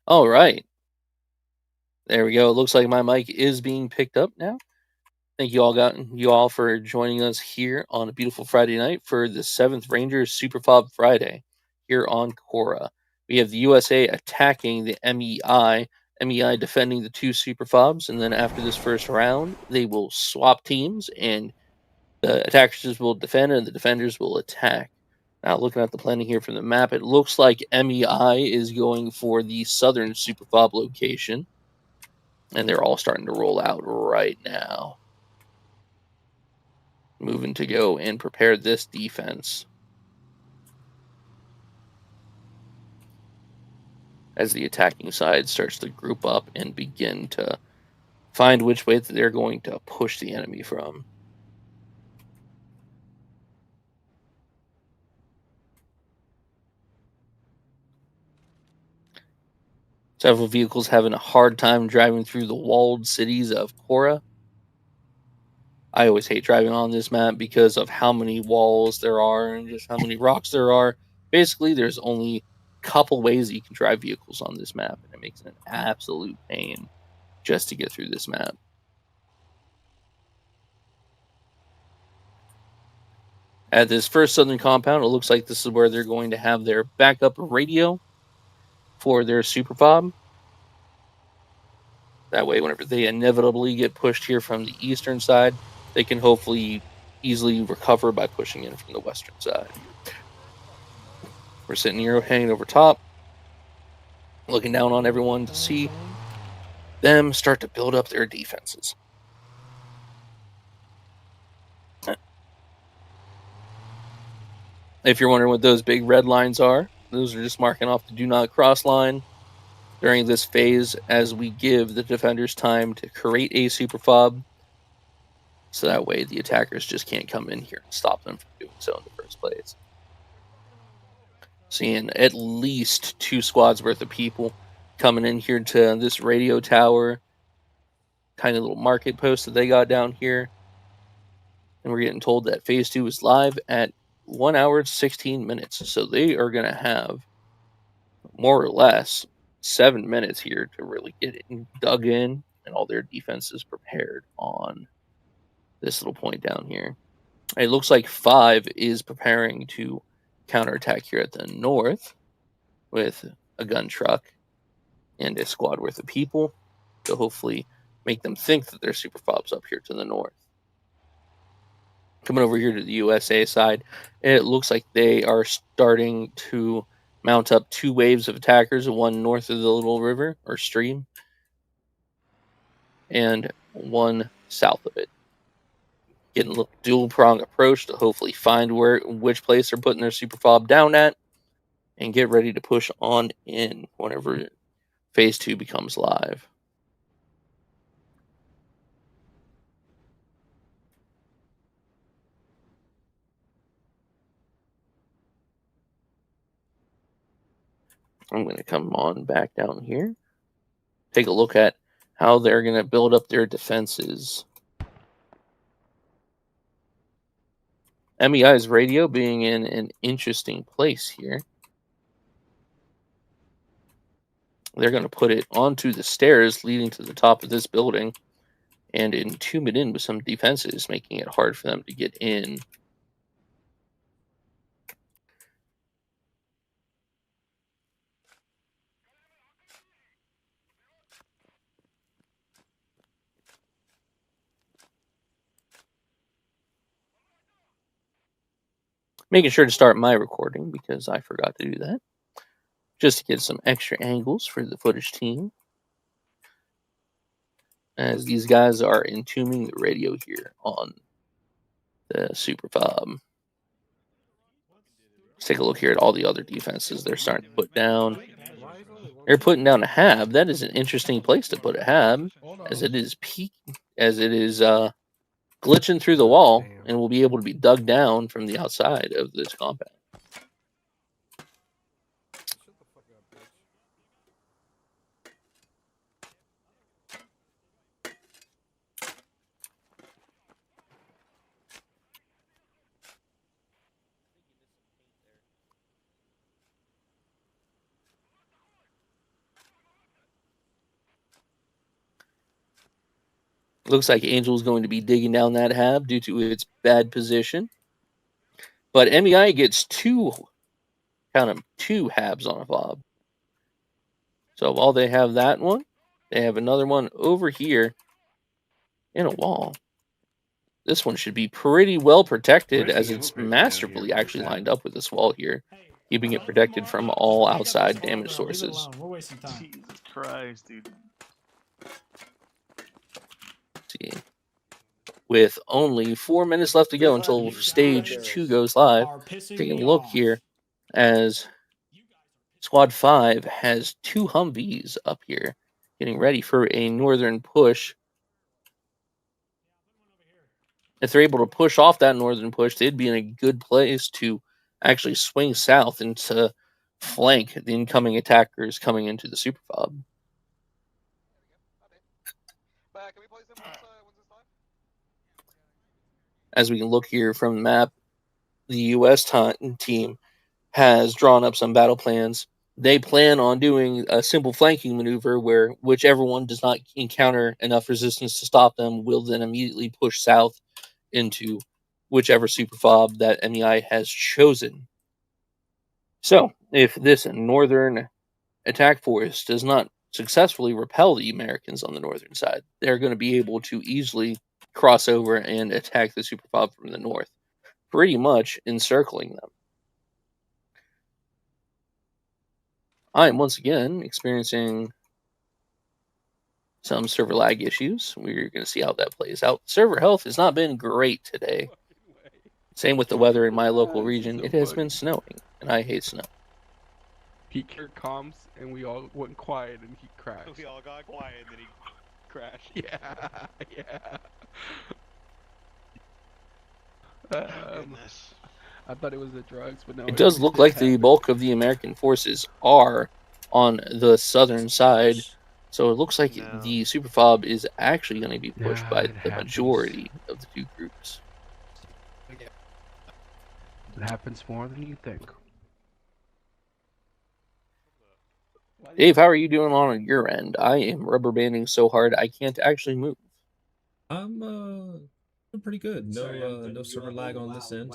All right. There we go. It looks like my mic is being picked up now. Thank you all for joining us here on a beautiful Friday night for the 7th Rangers SuperFOB Friday here on Cora. We have the USA attacking the MEI defending the two SuperFOBs, and then after this first round, they will swap teams and the attackers will defend and the defenders will attack. Now, looking at the planning here from the map, it looks like MEI is going for the southern SuperFOB location, and they're all starting to roll out right now. Moving to go and prepare this defense. As the attacking side starts to group up and begin to find which way that they're going to push the enemy from. Several vehicles having a hard time driving through the walled cities of Cora. I always hate driving on this map because of how many walls there are and just how many rocks there are. Basically, there's only a couple ways that you can drive vehicles on this map, and it makes it an absolute pain just to get through this map. At this first southern compound, it looks like this is where they're going to have their backup radio for their SuperFOB. That way, whenever they inevitably get pushed here from the eastern side, they can hopefully easily recover by pushing in from the western side. We're sitting here hanging over top, looking down on everyone to see them start to build up their defenses. If you're wondering what those big red lines are, those are just marking off the do not cross line during this phase as we give the defenders time to create a SuperFOB, so that way the attackers just can't come in here and stop them from doing so in the first place. Seeing at least 2 squads worth of people coming in here to this radio tower, tiny little market post that they got down here. And we're getting told that phase 2 is live at 1 hour 16 minutes. So they are going to have more or less 7 minutes here to really get it dug in and all their defenses prepared on this little point down here. It looks like 5 is preparing to counterattack here at the north with a gun truck and a squad worth of people to hopefully make them think that they're SuperFOBs up here to the north. Coming over here to the USA side, it looks like they are starting to mount up 2 waves of attackers, one north of the little river or stream and one south of it. Getting a little dual prong approach to hopefully find which place they're putting their SuperFOB down at and get ready to push on in whenever phase 2 becomes live. I'm going to come on back down here, take a look at how they're going to build up their defenses. MEI's radio being in an interesting place here. They're going to put it onto the stairs leading to the top of this building and entomb it in with some defenses, making it hard for them to get in. Making sure to start my recording because I forgot to do that, just to get some extra angles for the footage team as these guys are entombing the radio here on the SuperFOB. Let's take a look here at all the other defenses they're starting to put down. They're putting down a hab. That is an interesting place to put a hab, as it is glitching through the wall and will be able to be dug down from the outside of this compound. Looks like Angel's going to be digging down that hab due to its bad position. But MEI gets two habs on a fob. So while they have that one, they have another one over here in a wall. This one should be pretty well protected as it's masterfully actually lined up with this wall here, keeping it protected from all outside damage sources. We're wasting time. Jesus Christ, dude. See. With only 4 minutes left to go until stage 2 goes live, taking a look here as Squad 5 has 2 Humvees up here, getting ready for a northern push. If they're able to push off that northern push, they'd be in a good place to actually swing south and to flank the incoming attackers coming into the SuperFOB. As we can look here from the map, the U.S. team has drawn up some battle plans. They plan on doing a simple flanking maneuver where whichever one does not encounter enough resistance to stop them will then immediately push south into whichever SuperFOB that MEI has chosen. So, if this northern attack force does not successfully repel the Americans on the northern side, they're going to be able to easily cross over and attack the SuperFOB from the north, pretty much encircling them. I am once again experiencing some server lag issues. We're going to see how that plays out. Server health has not been great today. Same with the weather in my local region. It has been snowing, and I hate snow. He heard comms, and we all went quiet, and he crashed. We all got quiet, and then he crashed. Yeah. Goodness. I thought it was the drugs, but no. It does look like the bulk of the American forces are on the southern side, so it looks like the SuperFOB is actually going to be pushed by the majority of the two groups. It happens more than you think. Dave, how are you doing on your end? I am rubber banding so hard I can't actually move. I'm doing pretty good. No server lag on this end.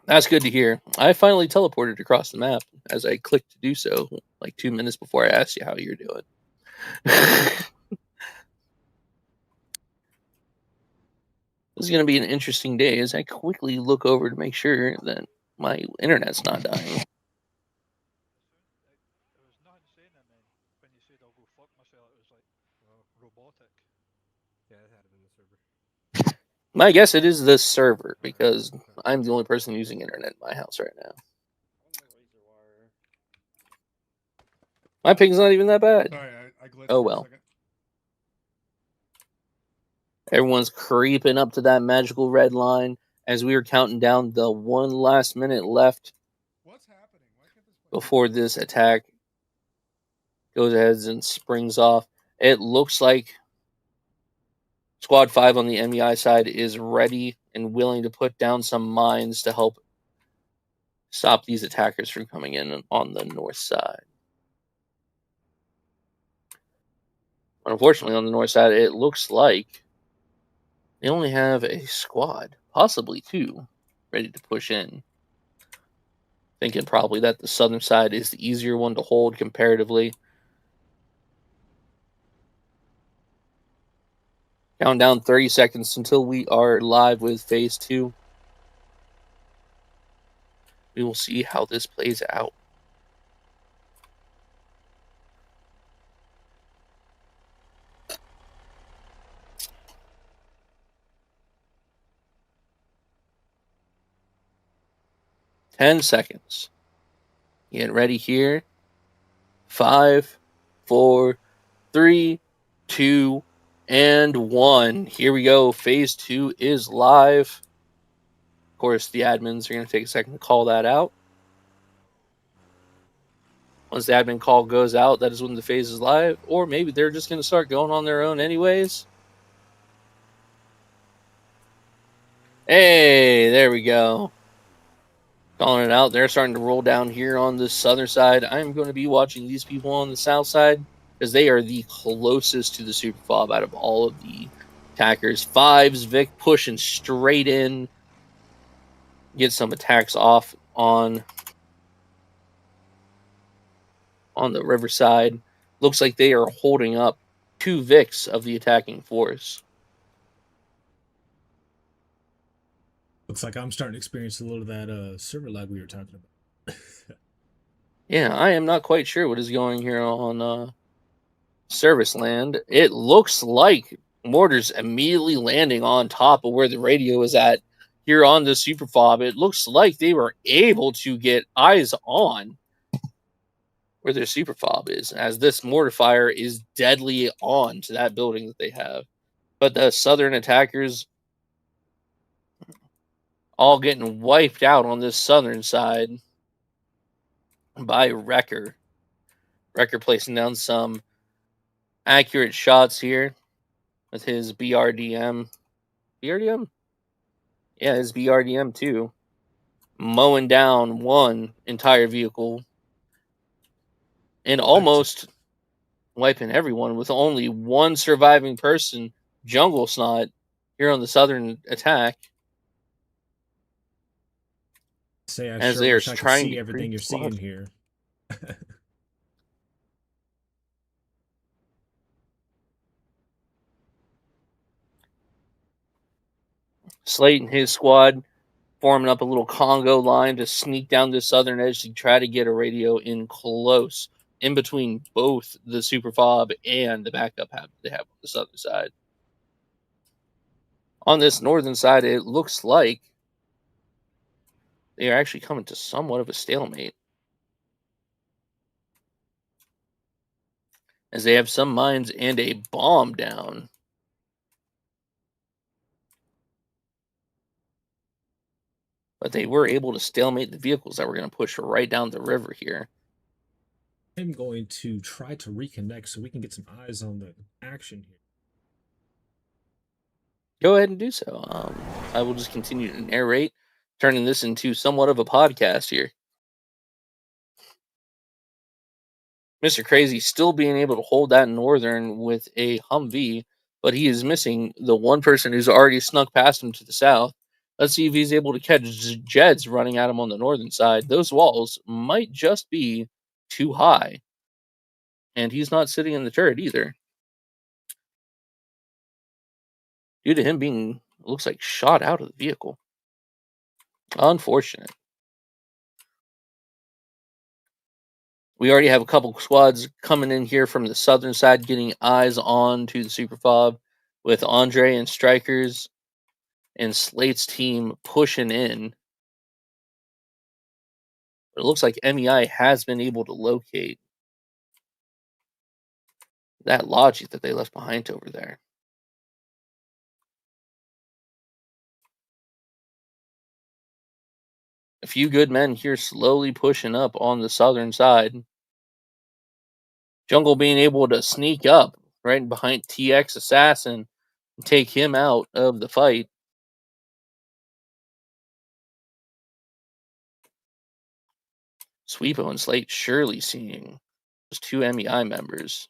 That's good to hear. I finally teleported across the map as I clicked to do so, like 2 minutes before I asked you how you're doing. This is going to be an interesting day as I quickly look over to make sure that my internet's not dying. My guess it is the server, because I'm the only person using internet in my house right now. My ping's not even that bad. Sorry, I glitched Oh for a well. second. Everyone's creeping up to that magical red line as we are counting down the one last minute left before this attack goes ahead and springs off. It looks like Squad 5 on the MEI side is ready and willing to put down some mines to help stop these attackers from coming in on the north side. Unfortunately, on the north side, it looks like they only have a squad, possibly two, ready to push in. Thinking probably that the southern side is the easier one to hold comparatively. Counting down 30 seconds until we are live with Phase 2. We will see how this plays out. Ten seconds. Get ready here. 5, 4, 3, 2, and 1. Here we go. Phase 2 is live. Of course, the admins are going to take a second to call that out. Once the admin call goes out, that is when the phase is live. Or maybe they're just going to start going on their own anyways. Hey, there we go. Calling it out. They're starting to roll down here on the southern side. I'm going to be watching these people on the south side. because they are the closest to the SuperFOB out of all of the attackers. Fives, Vic pushing straight in, get some attacks off on the riverside. Looks like they are holding up 2 Vics of the attacking force. Looks like I'm starting to experience a little of that server lag we were talking about. Yeah, I am not quite sure what is going here on Service Land. It looks like mortars immediately landing on top of where the radio is at here on the SuperFOB. It looks like they were able to get eyes on where their SuperFOB is, as this mortar fire is deadly on to that building that they have. But the southern attackers all getting wiped out on this southern side by Wrecker. Wrecker placing down some accurate shots here with his BRDM. BRDM? Yeah, his BRDM too. Mowing down one entire vehicle and almost wiping everyone with only one surviving person, Jungle Snot, here on the southern attack. Say I as sure they are wish I could trying see to everything creep you're seeing squad. here. Slate and his squad forming up a little Congo line to sneak down the southern edge to try to get a radio in close, in between both the SuperFOB and the backup they have on the southern side. On this northern side, it looks like they are actually coming to somewhat of a stalemate, as they have some mines and a bomb down. But they were able to stalemate the vehicles that were going to push right down the river here. I'm going to try to reconnect so we can get some eyes on the action here. Go ahead and do so. I will just continue to narrate, turning this into somewhat of a podcast here. Mr. Crazy still being able to hold that northern with a Humvee, but he is missing the one person who's already snuck past him to the south. Let's see if he's able to catch Jeds running at him on the northern side. Those walls might just be too high. And he's not sitting in the turret either, due to him being, looks like, shot out of the vehicle. Unfortunate. We already have a couple squads coming in here from the southern side, getting eyes on to the SuperFOB, with Andre and Strikers and Slate's team pushing in. But it looks like MEI has been able to locate that logic that they left behind over there. A few good men here slowly pushing up on the southern side. Jungle being able to sneak up right behind TX Assassin and take him out of the fight. Sweepo and Slate surely seeing those 2 MEI members.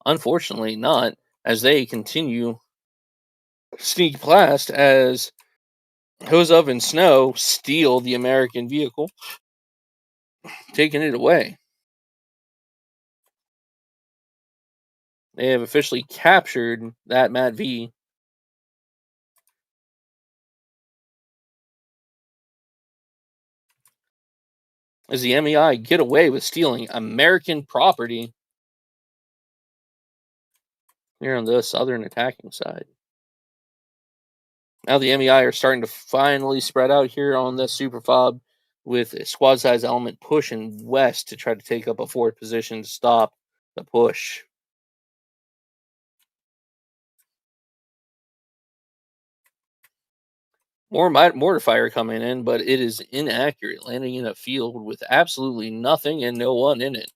Unfortunately not, as they continue sneak past as Hozov and Snow steal the American vehicle, taking it away. They have officially captured that Matt V. As the MEI get away with stealing American property here on the southern attacking side. Now the MEI are starting to finally spread out here on the SuperFOB, with a squad size element pushing west to try to take up a forward position to stop the push. More mortar fire coming in, but it is inaccurate, landing in a field with absolutely nothing and no one in it.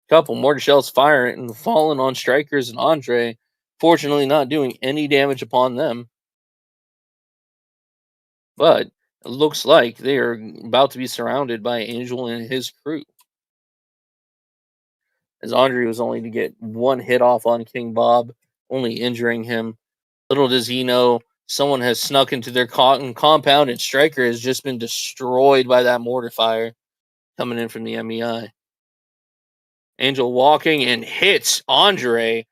Couple mortar shells firing and falling on Strikers and Andre, fortunately not doing any damage upon them. But It looks like they are about to be surrounded by Angel and his crew. As Andre was only to get one hit off on King Bob, only injuring him. Little does he know, someone has snuck into their compound, and Stryker has just been destroyed by that mortar fire coming in from the MEI. Angel walking and hits Andre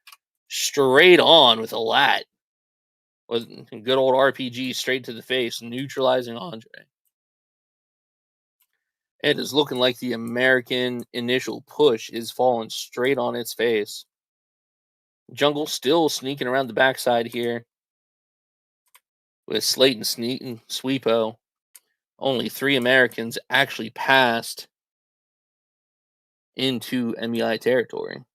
straight on with a lat. With good old RPG straight to the face, neutralizing Andre. It is looking like the American initial push is falling straight on its face. Jungle still sneaking around the backside here with Slayton, Sneak, and Sweepo. Only 3 Americans actually passed into MEI territory.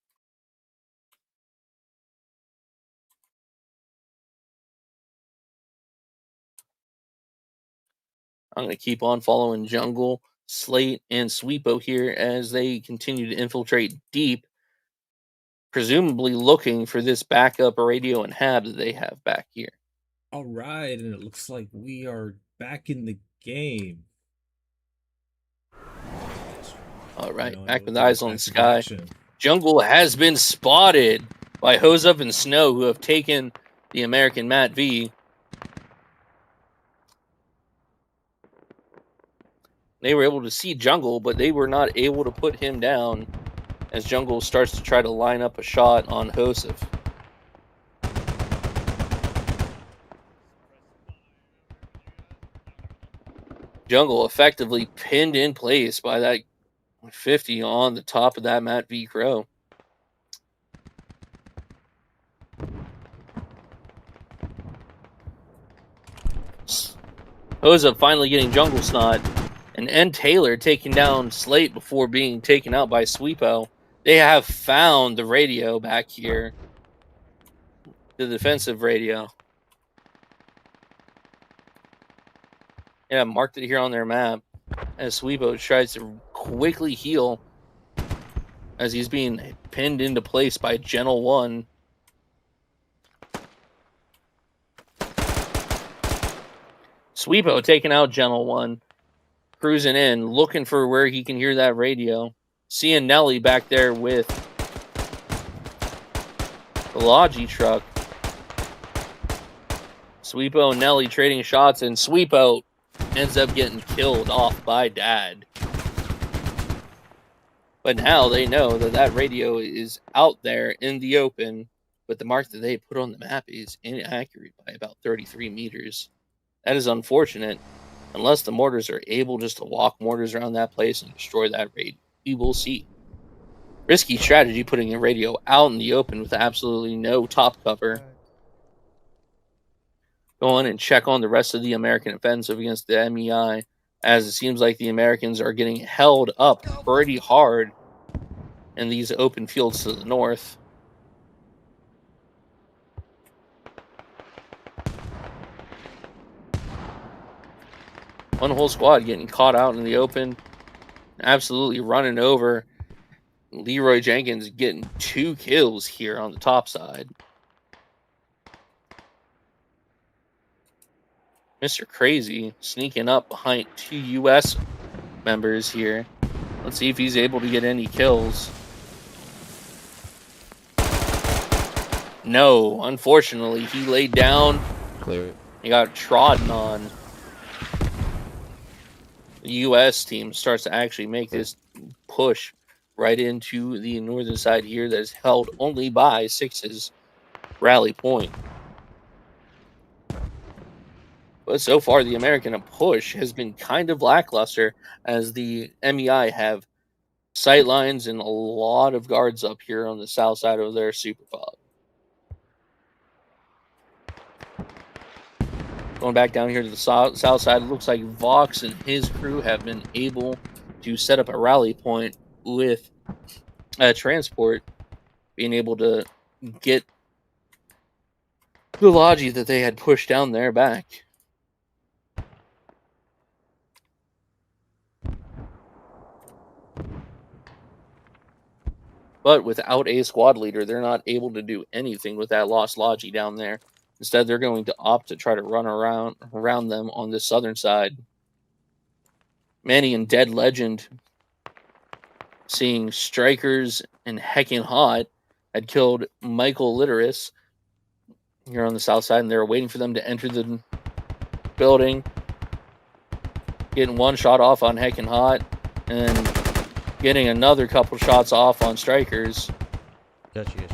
I'm going to keep on following Jungle, Slate, and Sweepo here as they continue to infiltrate deep, presumably looking for this backup radio and hab that they have back here. All right, and it looks like we are back in the game. All right, You know, back with the eyes on the back to sky. action. Jungle has been spotted by Hose Up and Snow, who have taken the American Matt V. They were able to see Jungle, but they were not able to put him down as Jungle starts to try to line up a shot on Hosef. Jungle effectively pinned in place by that 50 on the top of that Matt V Crow. Hosef finally getting Jungle Snot. And N. Taylor taking down Slate before being taken out by Sweepo. They have found the radio back here. The defensive radio. Yeah, marked it here on their map. As Sweepo tries to quickly heal as he's being pinned into place by Gentle 1. Sweepo taking out Gentle 1. Cruising in, looking for where he can hear that radio. Seeing Nelly back there with the Logi truck. Sweepo and Nelly trading shots, and Sweepo ends up getting killed off by Dad. But now they know that that radio is out there in the open, but the mark that they put on the map is inaccurate by about 33 meters. That is unfortunate. Unless the mortars are able just to walk mortars around that place and destroy that radio, we will see. Risky strategy putting a radio out in the open with absolutely no top cover. Go on and check on the rest of the American offensive against the MEI, as it seems like the Americans are getting held up pretty hard in these open fields to the north. One whole squad getting caught out in the open, absolutely running over. Leroy Jenkins getting 2 kills here on the top side. Mr. Crazy sneaking up behind 2 U.S. members here. Let's see if he's able to get any kills. No, unfortunately, he laid down. Clear it. He got trodden on. The U.S. team starts to actually make this push right into the northern side here that is held only by 6's rally point. But so far, the American push has been kind of lackluster as the MEI have sight lines and a lot of guards up here on the south side of their SuperFOB. Going back down here to the south side, it looks like Vox and his crew have been able to set up a rally point with a transport, being able to get the Logi that they had pushed down there back. But without a squad leader, they're not able to do anything with that lost Logi down there. Instead, they're going to opt to try to run around them on the southern side. Manny and Dead Legend, seeing Strikers and Heckin' Hot, had killed Michael Litteris here on the south side, and they were waiting for them to enter the building. Getting one shot off on Heckin' Hot, and getting another couple shots off on Strikers. Gotcha.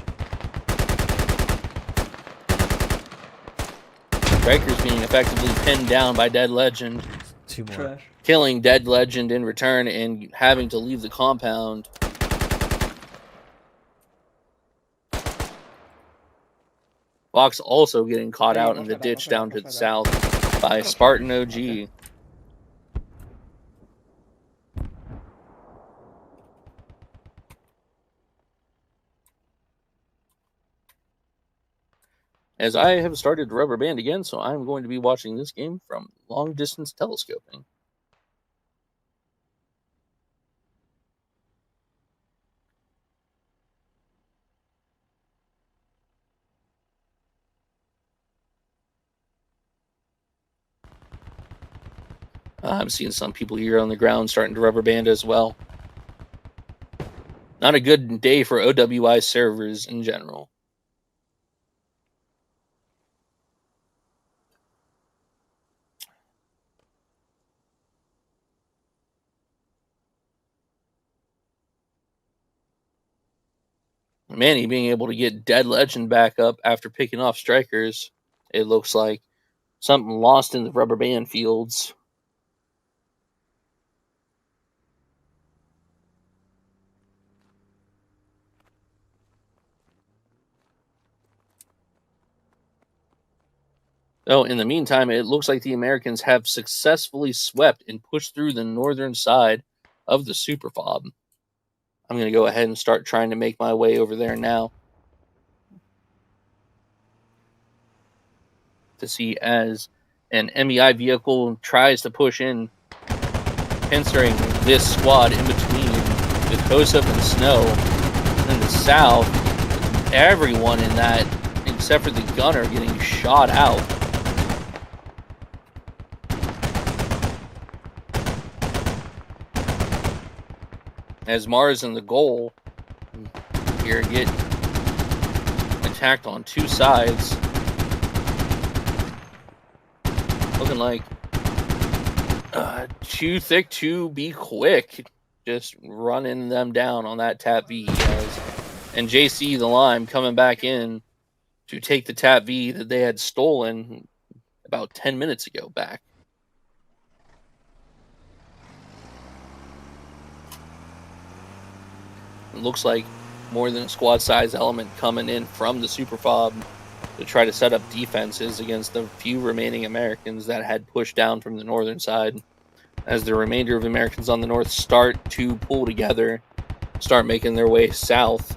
Strikers being effectively pinned down by Dead Legend. 2 more. Trash. Killing Dead Legend in return and having to leave the compound. Fox also getting caught out in the ditch down to the south by Spartan OG. As I have started to rubber band again, so I'm going to be watching this game from long distance telescoping. I'm seeing some people here on the ground starting to rubber band as well. Not a good day for OWI servers in general. Manny being able to get Dead Legend back up after picking off Strikers. It looks like something lost in the rubber band fields. Oh, in the meantime, it looks like the Americans have successfully swept and pushed through the northern side of the SuperFOB. I'm going to go ahead and start trying to make my way over there now to see as an MEI vehicle tries to push in, pincering this squad in between the Kosov and Snow in the south. Everyone in that, except for the gunner, getting shot out. As Mars and the GOL here get attacked on two sides. Looking like too thick to be quick. Just running them down on that Tap V, guys. And JC the Lime coming back in to take the Tap V that they had stolen about 10 minutes ago back. It looks like more than a squad size element coming in from the SuperFOB to try to set up defenses against the few remaining Americans that had pushed down from the northern side, as the remainder of Americans on the north start to pull together, start making their way south.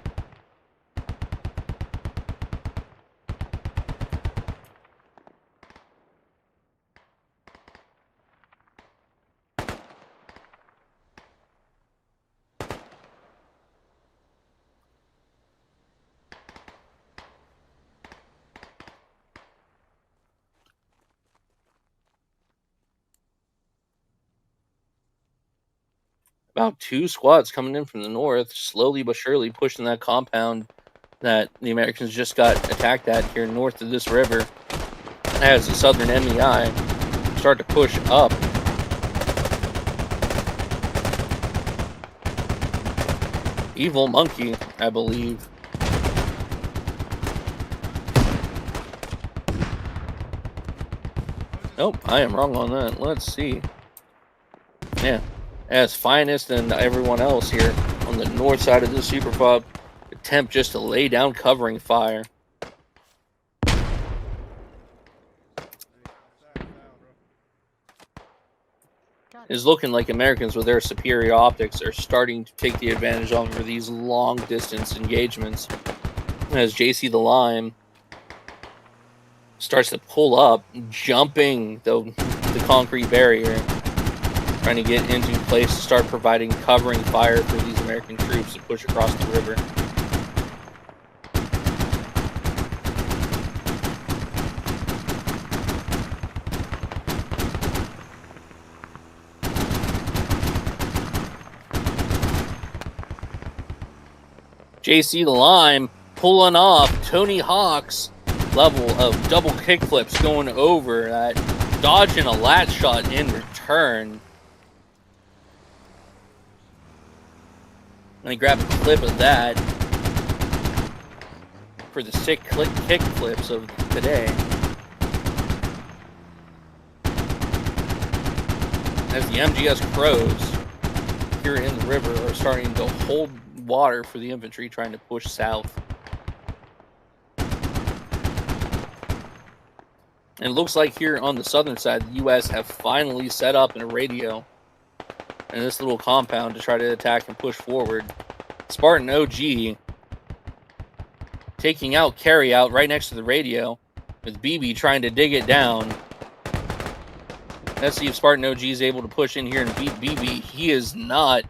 About two squads coming in from the north, slowly but surely pushing that compound that the Americans just got attacked at here north of this river, as the southern MEI start to push up. Evil Monkey, I believe. Nope, I am wrong on that. Let's see. Yeah. As Finest and everyone else here on the north side of the SuperFOB attempt just to lay down covering fire. It's looking like Americans with their superior optics are starting to take the advantage over these long distance engagements. As JC the Lime starts to pull up, jumping the concrete barrier, trying to get into place to start providing covering fire for these American troops to push across the river. JC Lime pulling off Tony Hawk's level of double kickflips going over that, dodging a lat shot in return. Let me grab a clip of that for the sick kick flips of today. As the MGS Crows here in the river are starting to hold water for the infantry trying to push south. And it looks like here on the southern side, the U.S. have finally set up a radio in this little compound to try to attack and push forward. Spartan OG taking out carry out right next to the radio with BB trying to dig it down. Let's see if Spartan OG is able to push in here and beat BB. He is not.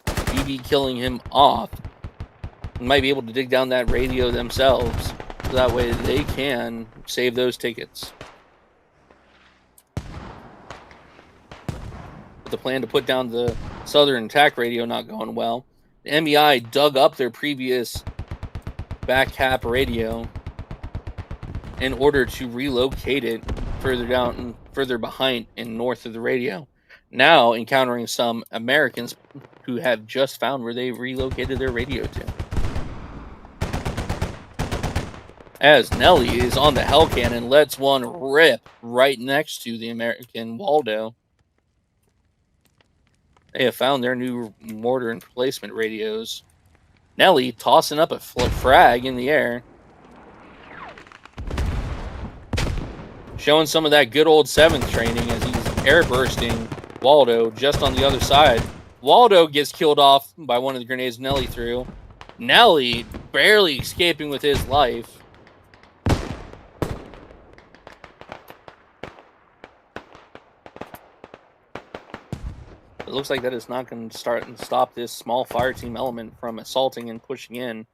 BB killing him off. They might be able to dig down that radio themselves, so that way they can save those tickets. With the plan to put down the Southern attack radio not going well, the MEI dug up their previous back cap radio in order to relocate it further down and further behind and north of the radio. Now encountering some Americans who have just found where they relocated their radio to. As Nelly is on the Hell Cannon, lets one rip right next to the American Waldo. They have found their new mortar and replacement radios. Nelly tossing up a frag in the air. Showing some of that good old 7th training as he's air bursting Waldo just on the other side. Waldo gets killed off by one of the grenades Nelly threw. Nelly barely escaping with his life. It looks like that is not going to stop this small fire team element from assaulting and pushing in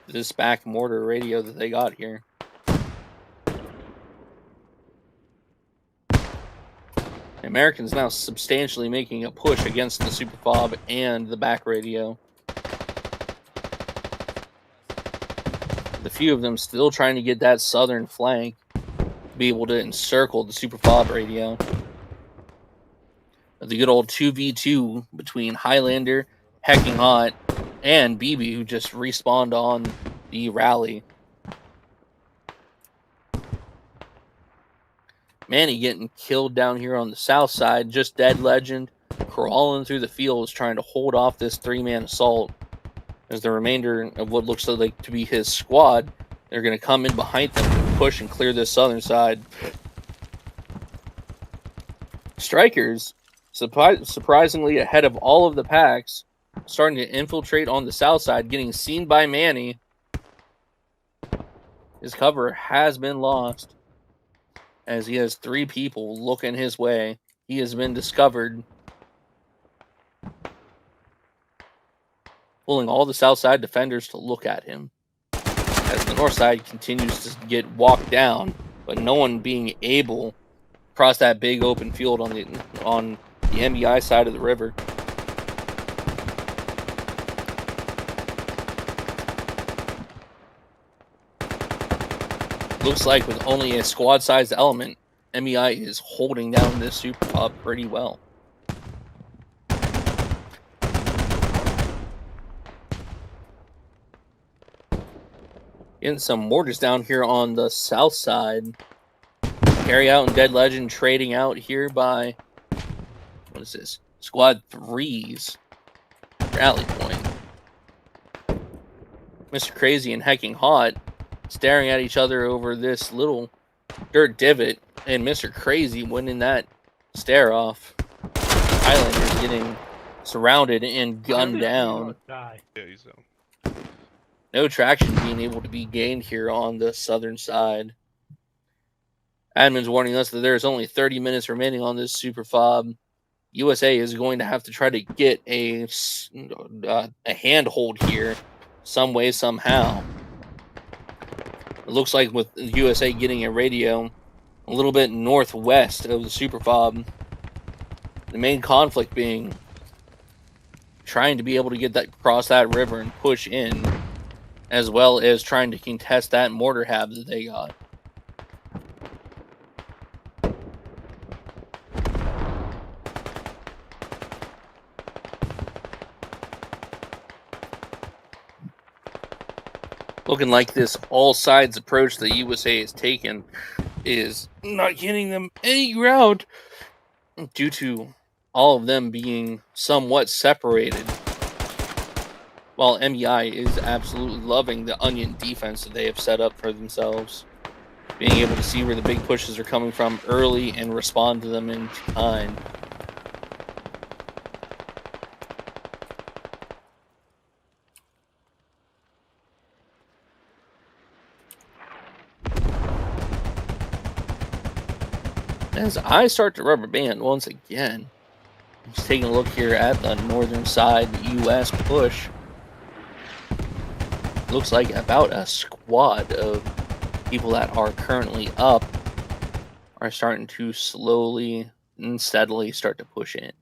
this back mortar radio that they got here. The Americans now substantially making a push against the SuperFOB and the back radio. The few of them still trying to get that southern flank to be able to encircle the SuperFOB radio. The good old 2v2 between Highlander, Hecking Hot, and BB, who just respawned on the rally. Manny getting killed down here on the south side, just dead legend, crawling through the fields trying to hold off this 3-man assault. As the remainder of what looks like to be his squad, they're going to come in behind them to push and clear this southern side. Strikers, surprisingly ahead of all of the packs, starting to infiltrate on the south side, getting seen by Manny. His cover has been lost as he has 3 people looking his way. He has been discovered. Pulling all the south side defenders to look at him as the north side continues to get walked down, but no one being able to cross that big open field on the MEI side of the river. Looks like with only a squad-sized element, MEI is holding down this SuperFOB pretty well. Getting some mortars down here on the south side. Carry out and Dead Legend trading out here by, what is this? Squad 3's rally point. Mr. Crazy and Hecking Hot staring at each other over this little dirt divot, and Mr. Crazy winning that stare off. Highlanders getting surrounded and gunned down. Yeah, he's No traction being able to be gained here on the southern side. Admin's warning us that there's only 30 minutes remaining on this SuperFOB. USA is going to have to try to get a handhold here some way, somehow. It looks like with USA getting a radio a little bit northwest of the SuperFOB, the main conflict being trying to be able to get that across that river and push in as well as trying to contest that mortar hab that they got. Looking like this all-sides approach the USA has taken is not getting them any ground due to all of them being somewhat separated. While MEI is absolutely loving the onion defense that they have set up for themselves. Being able to see where the big pushes are coming from early and respond to them in time. As I start to rubber band once again, just taking a look here at the northern side, the U.S. push. Looks like about a squad of people that are currently up are starting to slowly and steadily start to push in.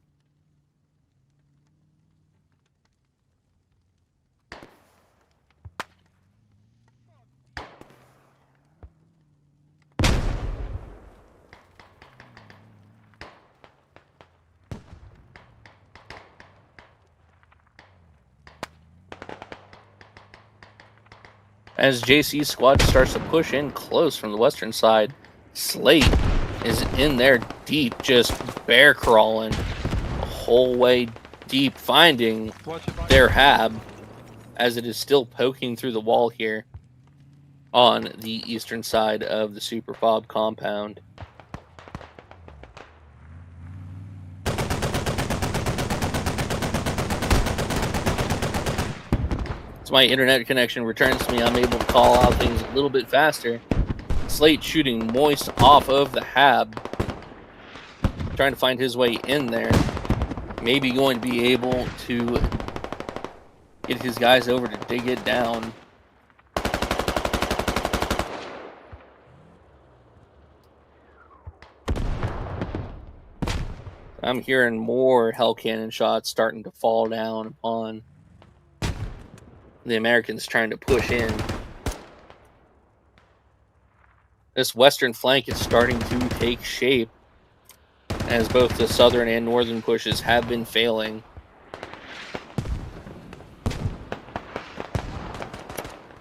As JC's squad starts to push in close from the western side, Slate is in there deep, just bear crawling the whole way deep, finding their hab as it is still poking through the wall here on the eastern side of the SuperFOB compound. As my internet connection returns to me, I'm able to call out things a little bit faster. Slate shooting moist off of the hab, trying to find his way in there. Maybe going to be able to get his guys over to dig it down. I'm hearing more hell cannon shots starting to fall down upon the Americans trying to push in. This western flank is starting to take shape as both the southern and northern pushes have been failing.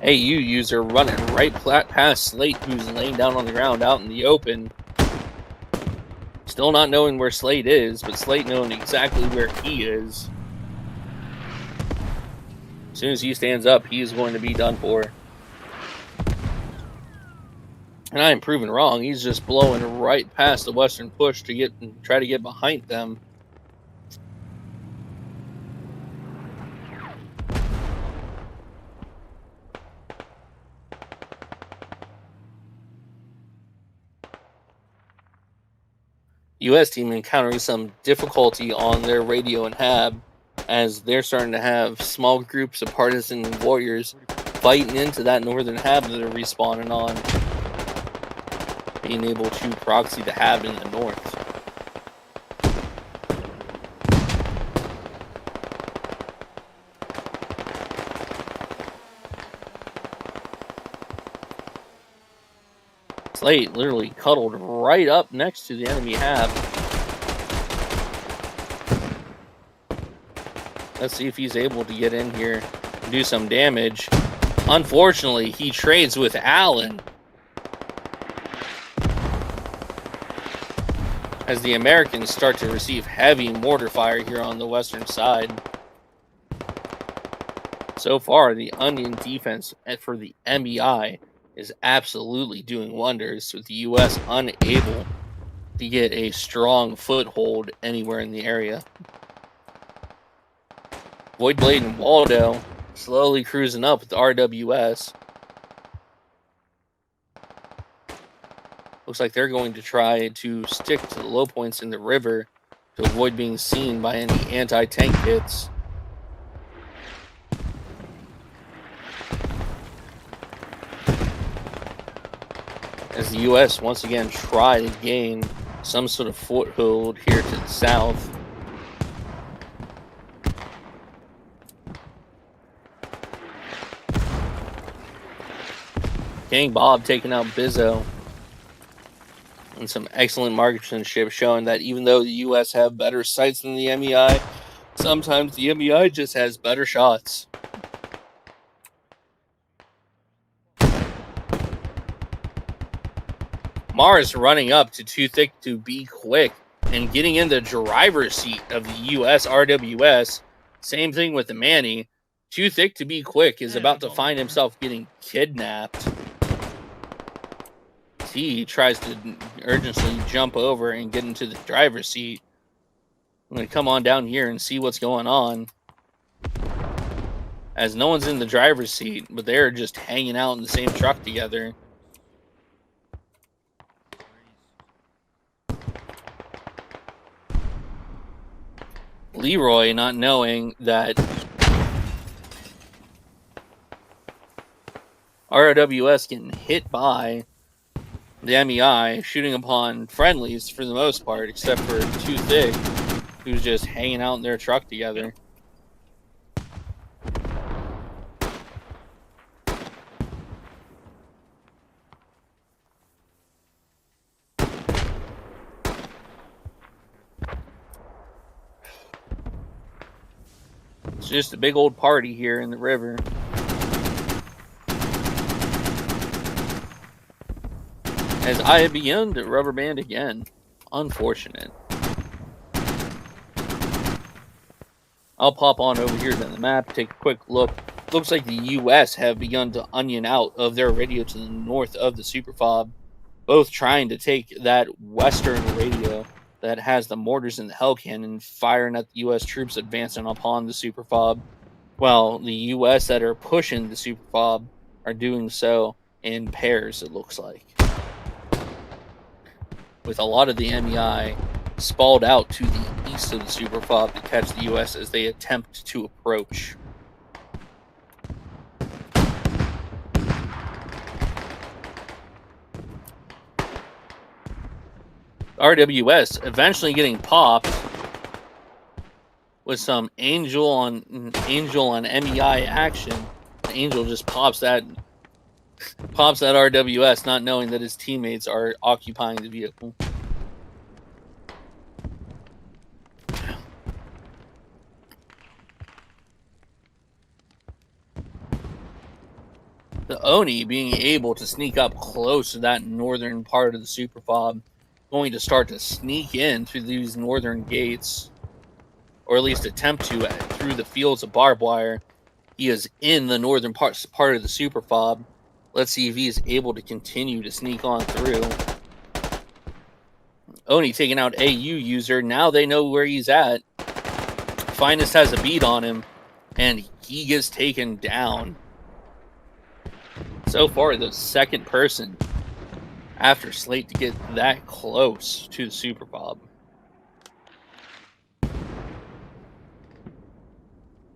AU user running right past Slate, who's laying down on the ground out in the open. Still not knowing where Slate is, but Slate knowing exactly where he is. As soon as he stands up, he is going to be done for. And I am proven wrong. He's just blowing right past the western push to try to get behind them. U.S. team encountering some difficulty on their radio and hab as they're starting to have small groups of partisan warriors fighting into that northern hab that they're respawning on, being able to proxy the hab in the north. Slate literally cuddled right up next to the enemy hab. Let's see if he's able to get in here and do some damage. Unfortunately, he trades with Allen as the Americans start to receive heavy mortar fire here on the western side. So far, the onion defense for the MEI is absolutely doing wonders, with the U.S. unable to get a strong foothold anywhere in the area. Voidblade and Waldo slowly cruising up with the RWS. Looks like they're going to try to stick to the low points in the river to avoid being seen by any anti-tank hits. As the U.S. once again try to gain some sort of foothold here to the south. King Bob taking out Bizzo. And some excellent marksmanship showing that even though the U.S. have better sights than the MEI, sometimes the MEI just has better shots. Mars running up to Too Thick to Be Quick and getting in the driver's seat of the U.S. RWS. Same thing with the Manny. Too Thick to Be Quick is about to find himself getting kidnapped. He tries to urgently jump over and get into the driver's seat. I'm going to come on down here and see what's going on. As no one's in the driver's seat, but they're just hanging out in the same truck together. Leroy not knowing that ROWS getting hit by the MEI, shooting upon friendlies for the most part, except for Too Thick, who's just hanging out in their truck together. It's just a big old party here in the river. As I have begun to rubber band again. Unfortunate. I'll pop on over here to the map, take a quick look. Looks like the U.S. have begun to onion out of their radio to the north of the SuperFOB, both trying to take that western radio that has the mortars and the hell cannon firing at the U.S. troops advancing upon the SuperFOB, while the U.S. that are pushing the SuperFOB are doing so in pairs, it looks like, with a lot of the MEI spalled out to the east of the SuperFOB to catch the U.S. as they attempt to approach. RWS eventually getting popped with some Angel on MEI action. Angel just pops that RWS, not knowing that his teammates are occupying the vehicle. The Oni being able to sneak up close to that northern part of the SuperFOB, going to start to sneak in through these northern gates, or at least attempt to through the fields of barbed wire. He is in the northern part of the SuperFOB. Let's see if he is able to continue to sneak on through. Oni taking out AU user. Now they know where he's at. Finest has a beat on him, and he gets taken down. So far, the second person after Slate to get that close to the SuperFOB. Is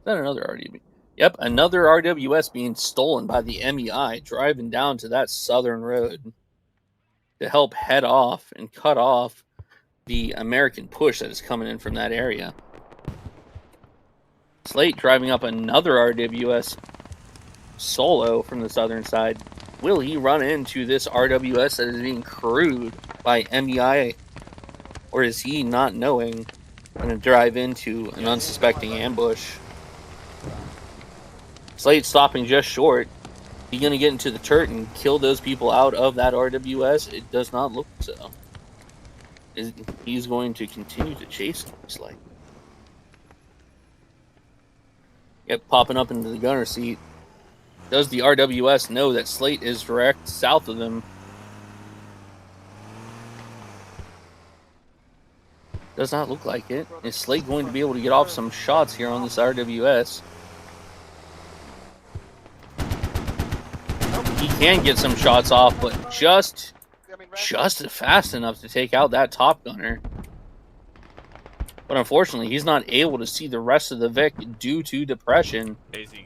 that another RWS? Yep, another RWS being stolen by the MEI, driving down to that southern road to help head off and cut off the American push that is coming in from that area. Slate driving up another RWS solo from the southern side. Will he run into this RWS that is being crewed by MEI? Or is he, not knowing, going to drive into an unsuspecting ambush? Slate stopping just short. He going to get into the turret and kill those people out of that RWS? It does not look so. He's going to continue to chase him, looks like. Yep, popping up into the gunner seat. Does the RWS know that Slate is direct south of them? Does not look like it. Is Slate going to be able to get off some shots here on this RWS? He can get some shots off, but just fast enough to take out that top gunner. But unfortunately, he's not able to see the rest of the Vic due to depression,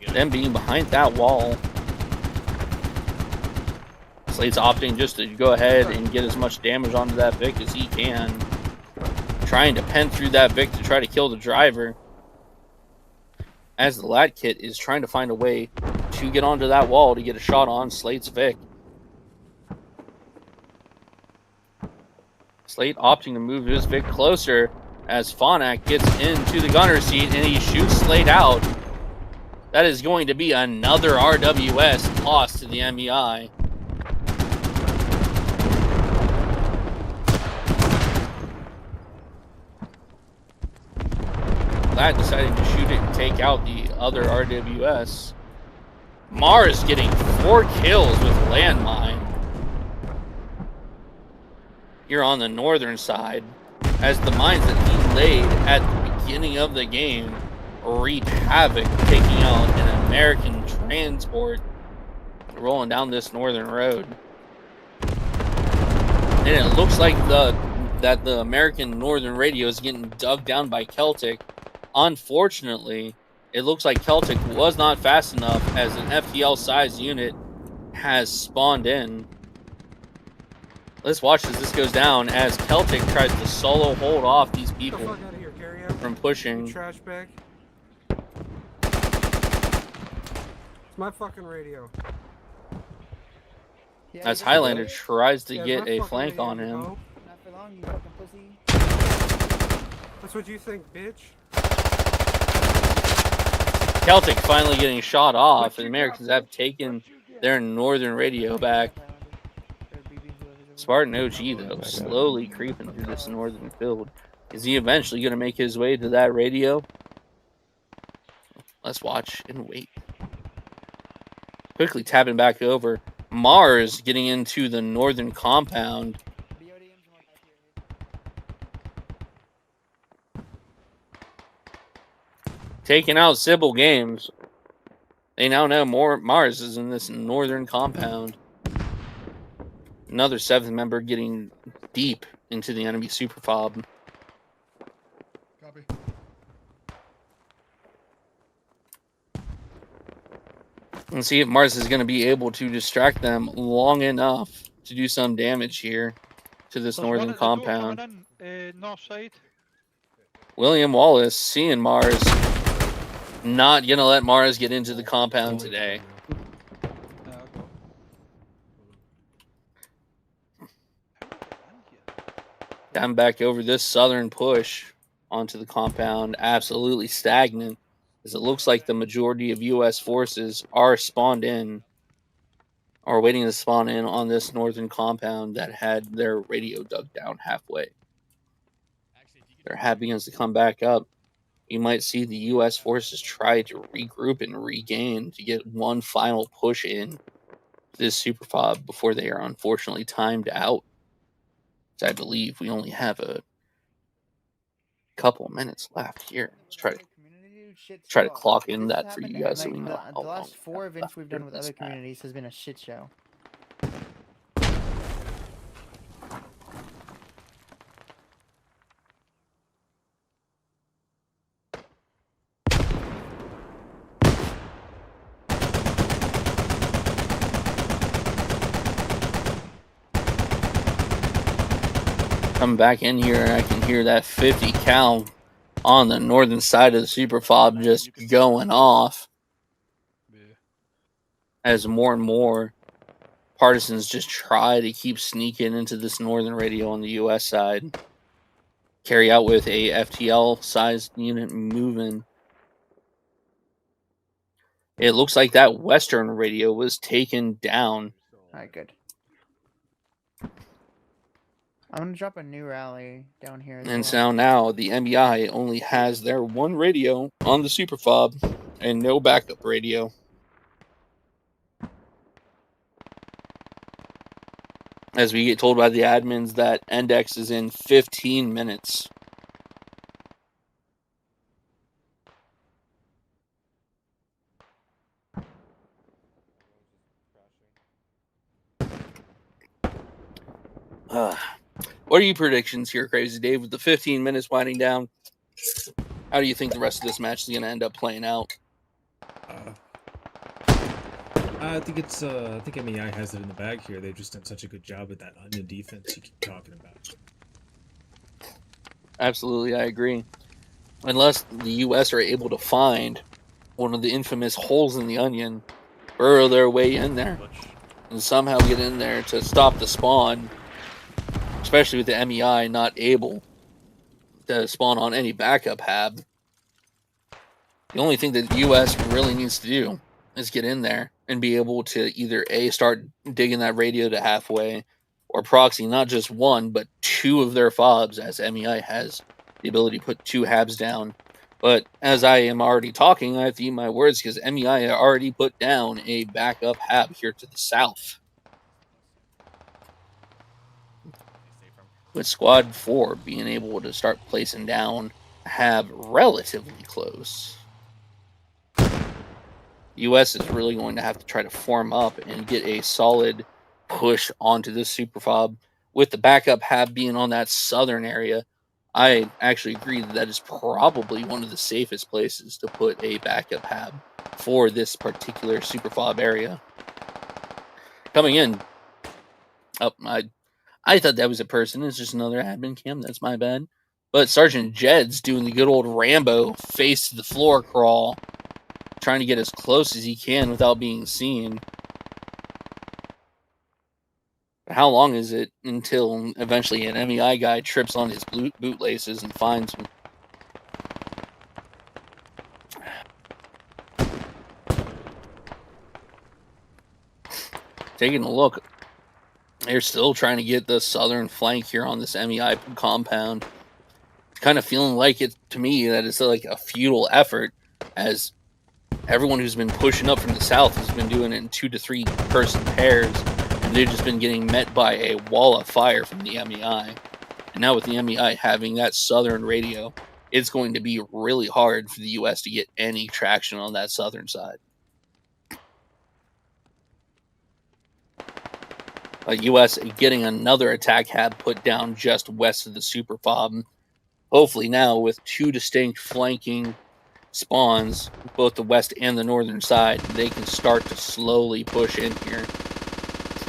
them being behind that wall. Slate's opting just to go ahead and get as much damage onto that Vic as he can, trying to pen through that Vic to try to kill the driver, as the Lat Kit is trying to find a way to get onto that wall to get a shot on Slate's Vic. Slate opting to move his Vic closer as Fonak gets into the gunner seat and he shoots Slate out. That is going to be another RWS loss to the MEI. Glad deciding to shoot it and take out the other RWS. Mars getting 4 kills with landmine here on the northern side, as the mines that he laid at the beginning of the game reap havoc, taking out an American transport rolling down this northern road. And it looks like that the American northern radio is getting dug down by Celtic. Unfortunately, it looks like Celtic was not fast enough, as an FTL-sized unit has spawned in. Let's watch as this goes down, as Celtic tries to solo hold off these people from pushing. Trash bag. It's my fucking radio. As Highlander tries to get a flank on him. Not for long, you fucking pussy. That's what you think, bitch. Celtic finally getting shot off, and the Americans have taken their northern radio back. Spartan OG, though, slowly creeping through this northern field. Is he eventually going to make his way to that radio? Let's watch and wait. Quickly tapping back over. Mars getting into the northern compound. Taking out Sybil Games. They now know Mars is in this northern compound. Another 7th member getting deep into the enemy SuperFOB. Copy. And see if Mars is going to be able to distract them long enough to do some damage here to this northern compound. North side. William Wallace seeing Mars. Not going to let Mars get into the compound today. Down back over this southern push onto the compound. Absolutely stagnant, as it looks like the majority of U.S. forces are spawned in, or waiting to spawn in on this northern compound that had their radio dug down halfway. Their hat begins to come back up. You might see the U.S. forces try to regroup and regain to get one final push in this SuperFOB before they are unfortunately timed out. So I believe we only have a couple of minutes left here. Let's try to clock in that for you guys so we know how the long. last 4 events we've done with other communities has been a shit show. Coming back in here, I can hear that 50 cal on the northern side of the SuperFOB just going off. As more and more partisans just try to keep sneaking into this northern radio on the U.S. side. Carry out with a FTL-sized unit moving. It looks like that western radio was taken down. Alright, good. I'm gonna drop a new rally down here. And so now the MEI only has their one radio on the SuperFOB and no backup radio. As we get told by the admins that index is in 15 minutes. What are your predictions here, Crazy Dave? With the 15 minutes winding down, how do you think the rest of this match is going to end up playing out? I think MEI has it in the bag here. They've just done such a good job with that onion defense you keep talking about. Absolutely, I agree. Unless the U.S. are able to find one of the infamous holes in the onion, burrow their way in there, and somehow get in there to stop the spawn. especially with the MEI not able to spawn on any backup hab. The only thing that the U.S. really needs to do is get in there and be able to either A, start digging that radio to halfway, or proxy not just one, but two of their FOBs, as MEI has the ability to put two habs down. But as I am already talking, I have to eat my words because MEI already put down a backup hab here to the south. With Squad 4 being able to start placing down a hab relatively close. U.S. is really going to have to try to form up and get a solid push onto this SuperFOB. With the backup hab being on that southern area, I actually agree that is probably one of the safest places to put a backup hab for this particular SuperFOB area. Coming in, I thought that was a person. It's just another admin cam. That's my bad. But Sergeant Jed's doing the good old Rambo face to the floor crawl, trying to get as close as he can without being seen. But how long is it until eventually an MEI guy trips on his bootlaces and finds him? Taking a look, they're still trying to get the southern flank here on this MEI compound. Kind of feeling like it to me that it's like a futile effort, as everyone who's been pushing up from the south has been doing it in 2 to 3 person pairs, and they've just been getting met by a wall of fire from the MEI. And now with the MEI having that southern radio, it's going to be really hard for the U.S. to get any traction on that southern side. U.S. getting another attack hab put down just west of the SuperFOB. Hopefully now with 2 distinct flanking spawns, both the west and the northern side, they can start to slowly push in here.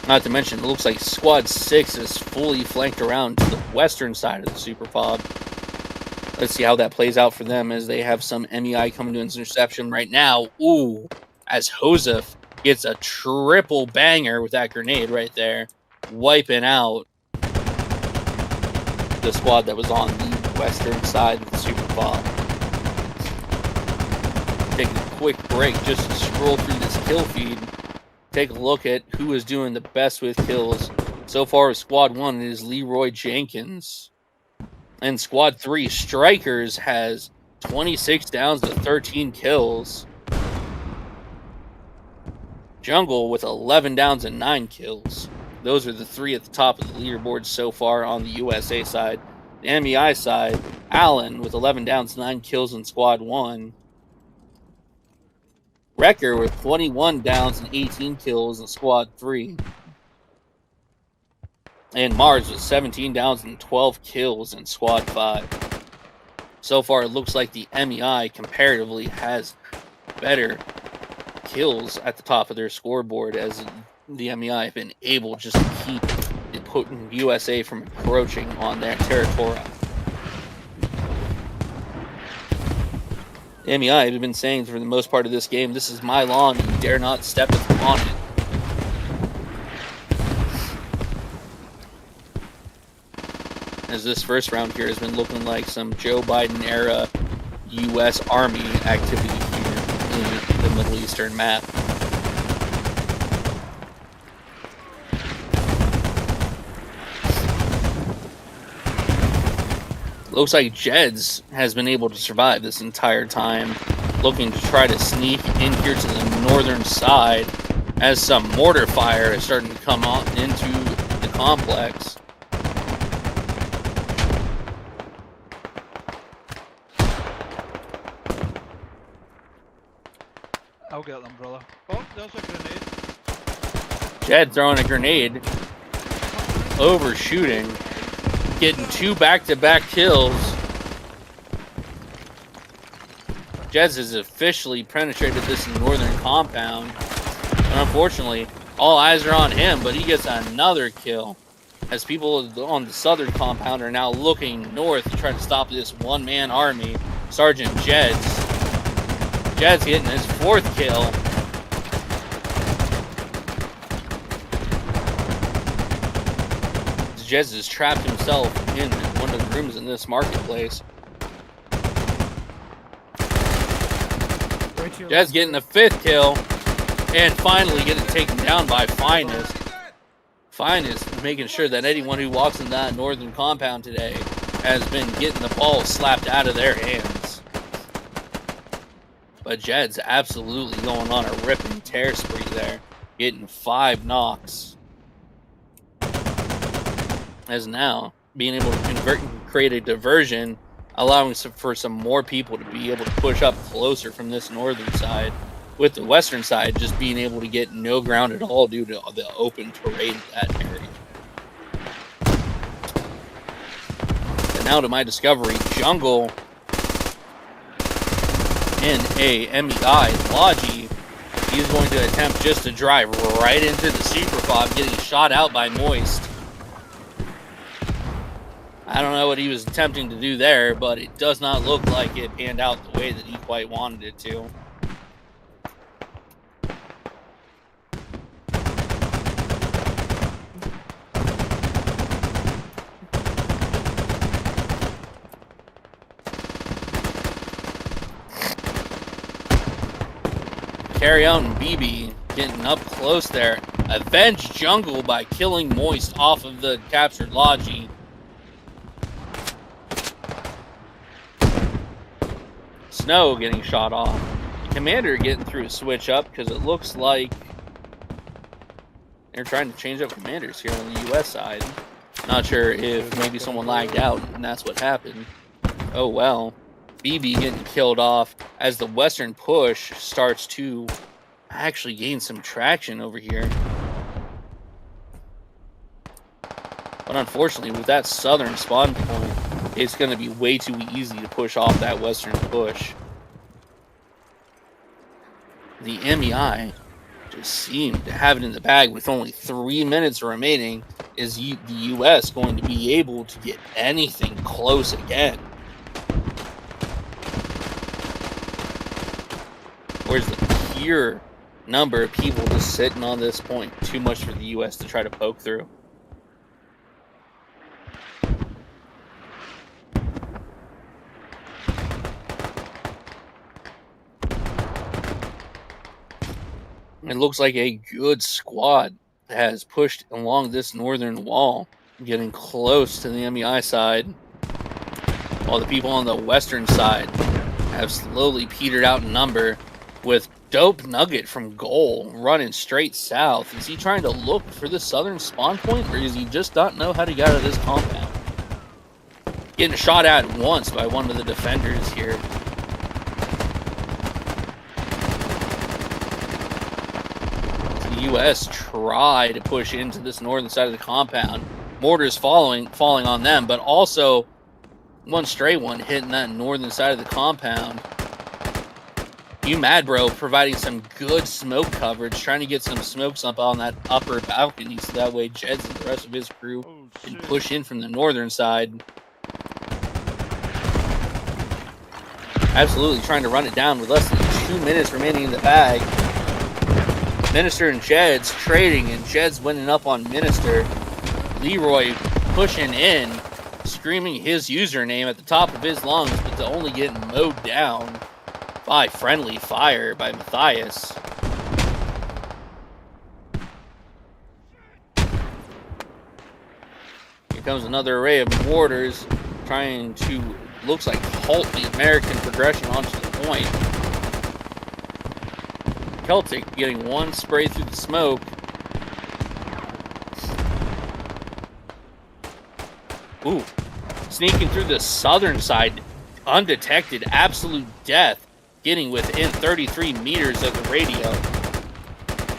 Not to mention, it looks like Squad 6 is fully flanked around to the western side of the SuperFOB. Let's see how that plays out for them as they have some MEI coming to interception right now. Ooh, as Joseph gets a triple banger with that grenade right there, wiping out the squad that was on the western side of the SuperFOB. Take a quick break just to scroll through this kill feed. Take a look at who is doing the best with kills. So far with Squad 1, it is Leroy Jenkins. And Squad 3, Strikers, has 26 downs to 13 kills. Jungle with 11 downs and 9 kills. Those are the 3 at the top of the leaderboard so far on the USA side. The MEI side, Allen with 11 downs, 9 kills in Squad 1. Wrecker with 21 downs and 18 kills in Squad 3. And Mars with 17 downs and 12 kills in Squad 5. So far, it looks like the MEI comparatively has better kills at the top of their scoreboard, as the MEI have been able just to keep putting USA from encroaching on their territory. The MEI have been saying for the most part of this game, this is my lawn, you dare not step on it. As this first round here has been looking like some Joe Biden era U.S. Army activity here in the Middle Eastern map. Looks like Jeds has been able to survive this entire time, looking to try to sneak in here to the northern side as some mortar fire is starting to come on into the complex. I'll get them, brother. Oh, there's a grenade. Jed throwing a grenade, overshooting, getting 2 back-to-back kills. Jez has officially penetrated this northern compound. And unfortunately, all eyes are on him, but he gets another kill. As people on the southern compound are now looking north to try to stop this one-man army. Sergeant Jeds. Jeds getting his 4th kill. Jez has trapped himself in one of the rooms in this marketplace. Jez getting the 5th kill and finally getting taken down by Finest. Finest making sure that anyone who walks in that northern compound today has been getting the ball slapped out of their hands. But Jed's absolutely going on a rip and tear spree there, getting 5 knocks. As now being able to convert and create a diversion, allowing for some more people to be able to push up closer from this northern side, with the western side just being able to get no ground at all due to the open terrain of that area. And now to my discovery, Jungle in a MEI Logi. He's going to attempt just to drive right into the SuperFOB, getting shot out by Moist. I don't know what he was attempting to do there, but it does not look like it panned out the way that he quite wanted it to. Carry out and BB getting up close there. Avenge Jungle by killing Moist off of the captured Logi. Snow getting shot off. Commander getting through a switch up because it looks like they're trying to change up commanders here on the US side. Not sure if maybe someone lagged out and that's what happened. Oh well. BB getting killed off as the western push starts to actually gain some traction over here. But unfortunately, with that southern spawn point, it's going to be way too easy to push off that western push. The MEI just seemed to have it in the bag with only 3 minutes remaining. Is the US going to be able to get anything close again? Where's the pure number of people just sitting on this point? Too much for the US to try to poke through. It looks like a good squad has pushed along this northern wall, getting close to the MEI side, while the people on the western side have slowly petered out in number, with Dope Nugget from GOL running straight south. Is he trying to look for the southern spawn point, or does he just not know how to get out of this compound? Getting shot at once by one of the defenders here. US try to push into this northern side of the compound. Mortars falling on them, but also one stray one hitting that northern side of the compound. You Mad Bro providing some good smoke coverage, trying to get some smokes up on that upper balcony so that way Jeds and the rest of his crew can push in from the northern side. Absolutely trying to run it down with less than 2 minutes remaining in the bag. Minister and Jeds trading, and Jeds winning up on Minister. Leroy pushing in, screaming his username at the top of his lungs, but to only get mowed down by friendly fire by Matthias. Here comes another array of mortars trying to, looks like, halt the American progression onto the point. Celtic getting one spray through the smoke. Ooh, sneaking through the southern side, undetected, absolute death, getting within 33 meters of the radio.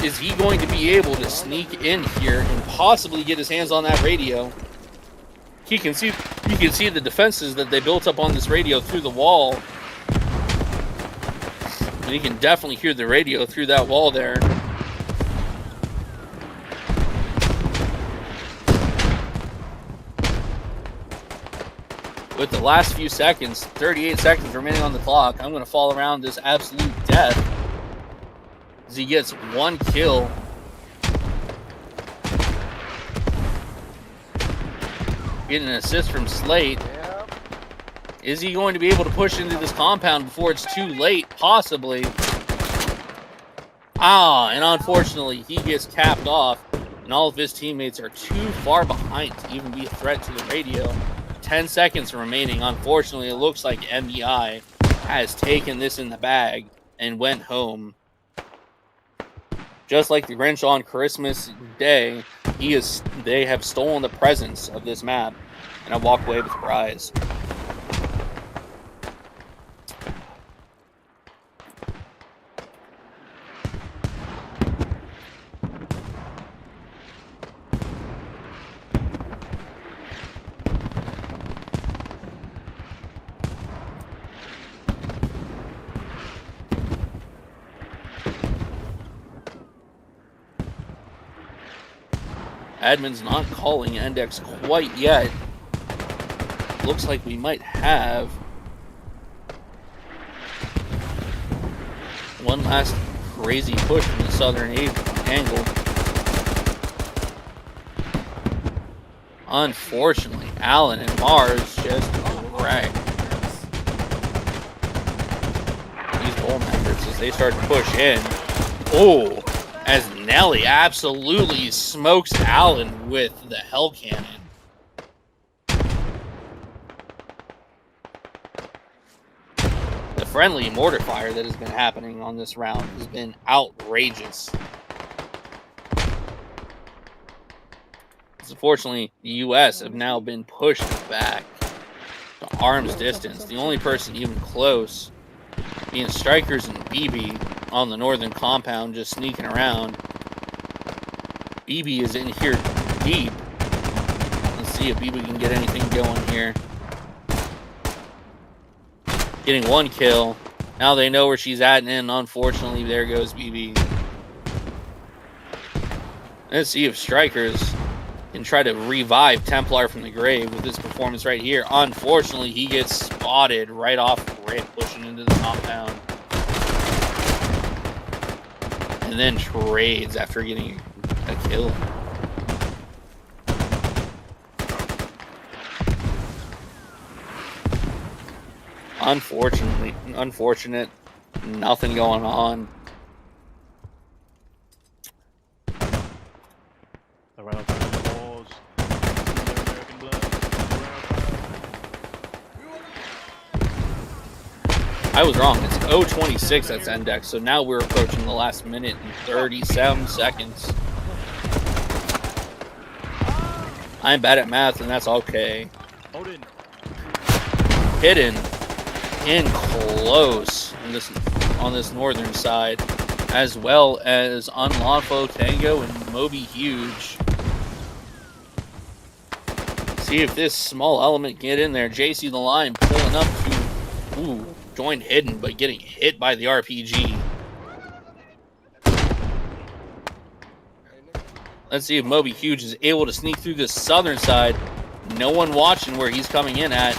Is he going to be able to sneak in here and possibly get his hands on that radio? You can see the defenses that they built up on this radio through the wall. And you can definitely hear the radio through that wall there. With the last few seconds, 38 seconds remaining on the clock, I'm going to fall around this absolute death as he gets one kill. Getting an assist from Slate. Is he going to be able to push into this compound before it's too late? Possibly. And unfortunately, he gets capped off, and all of his teammates are too far behind to even be a threat to the radio. 10 seconds remaining. Unfortunately, it looks like MEI has taken this in the bag and went home. Just like the Grinch on Christmas Day, they have stolen the presents of this map and have walked away with the prize. Admin's not calling index quite yet. Looks like we might have one last crazy push from the southern angle. Unfortunately, Allen and Mars just wrecked these goal members as they start to push in. Oh, as Nelly absolutely smokes Allen with the Hell Cannon. The friendly mortar fire that has been happening on this round has been outrageous. Unfortunately, the U.S. have now been pushed back to arm's distance. The only person even close being Strikers and BB on the northern compound, just sneaking around. BB is in here deep. Let's see if BB can get anything going here. Getting one kill. Now they know where she's at, and unfortunately, there goes BB. Let's see if Strikers can try to revive Templar from the grave with this performance right here. Unfortunately, he gets spotted right off the rip, pushing into the compound. And then trades after getting a kill. Unfortunate. Nothing going on. I was wrong. It's 0:26 that's index, so now we're approaching the last minute and 37 seconds. I'm bad at math, and that's okay. Hidden in close on this northern side, as well as Unlawful Tango and Moby Huge. See if this small element can get in there. JC the Line pulling up to join Hidden, but getting hit by the RPG. Let's see if Moby Huge is able to sneak through the southern side. No one watching where he's coming in at.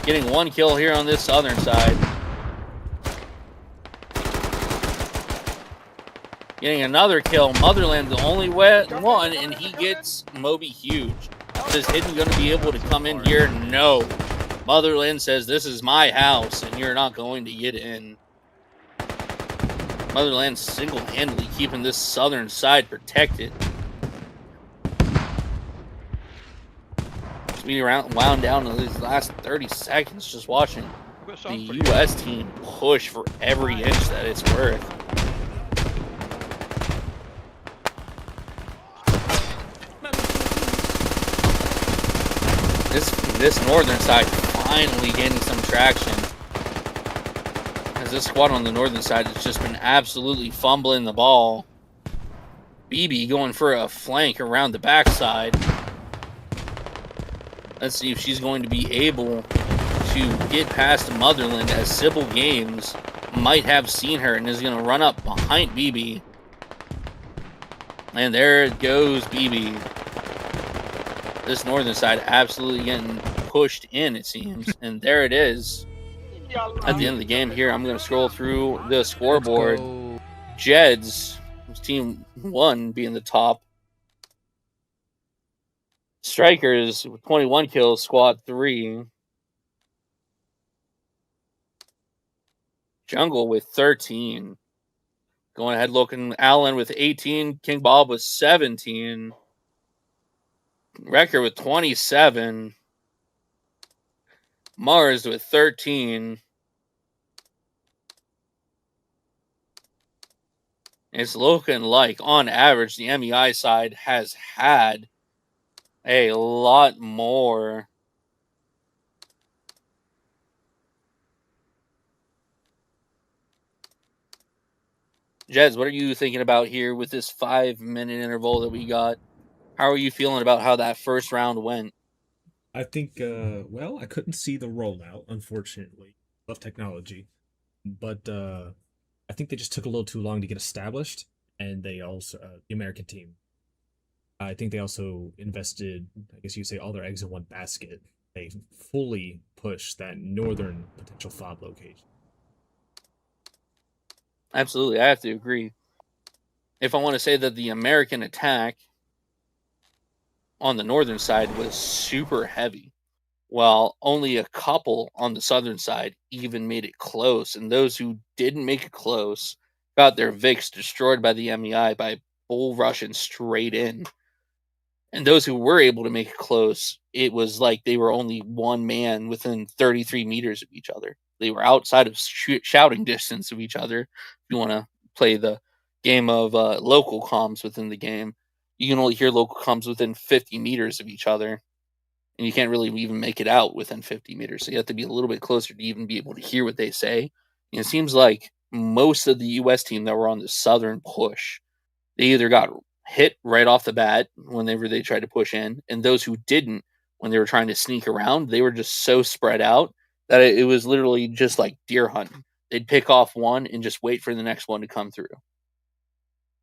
Getting one kill here on this southern side. Getting another kill. Motherland the only one, and he gets Moby Huge. Is Hidden going to be able to come in here? No. Motherland says, this is my house, and you're not going to get in. Motherland single-handedly keeping this southern side protected. We wound down to these last 30 seconds just watching the U.S. team push for every inch that it's worth. This northern side finally gaining some traction, as this squad on the northern side has just been absolutely fumbling the ball. BB going for a flank around the backside. Let's see if she's going to be able to get past Motherland, as Sybil Games might have seen her and is going to run up behind BB. And there it goes, BB. This northern side absolutely getting pushed in, it seems. And there it is. At the end of the game here, I'm going to scroll through the scoreboard. Jed's team 1 being the top. Strikers with 21 kills, squad 3. Jungle with 13. Going ahead looking, Allen with 18. King Bob with 17. Wrecker with 27. Mars with 13. It's looking like, on average, the MEI side has had a lot more. Jez, what are you thinking about here with this 5-minute interval that we got? How are you feeling about how that first round went? I think, well, I couldn't see the rollout, unfortunately. Love technology. But I think they just took a little too long to get established. And they also, the American team, I think they also invested, I guess you'd say, all their eggs in one basket. They fully pushed that northern potential fob location. Absolutely, I have to agree. If I want to say that the American attack on the northern side was super heavy, while only a couple on the southern side even made it close, and those who didn't make it close got their Vicks destroyed by the MEI by bull rushing straight in. And those who were able to make it close, it was like they were only one man within 33 meters of each other. They were outside of shouting distance of each other. If you want to play the game of local comms within the game, you can only hear local comms within 50 meters of each other. And you can't really even make it out within 50 meters. So you have to be a little bit closer to even be able to hear what they say. And it seems like most of the U.S. team that were on the southern push, they either got hit right off the bat whenever they tried to push in, and those who didn't, when they were trying to sneak around, they were just so spread out that it was literally just like deer hunting. They'd pick off one and just wait for the next one to come through.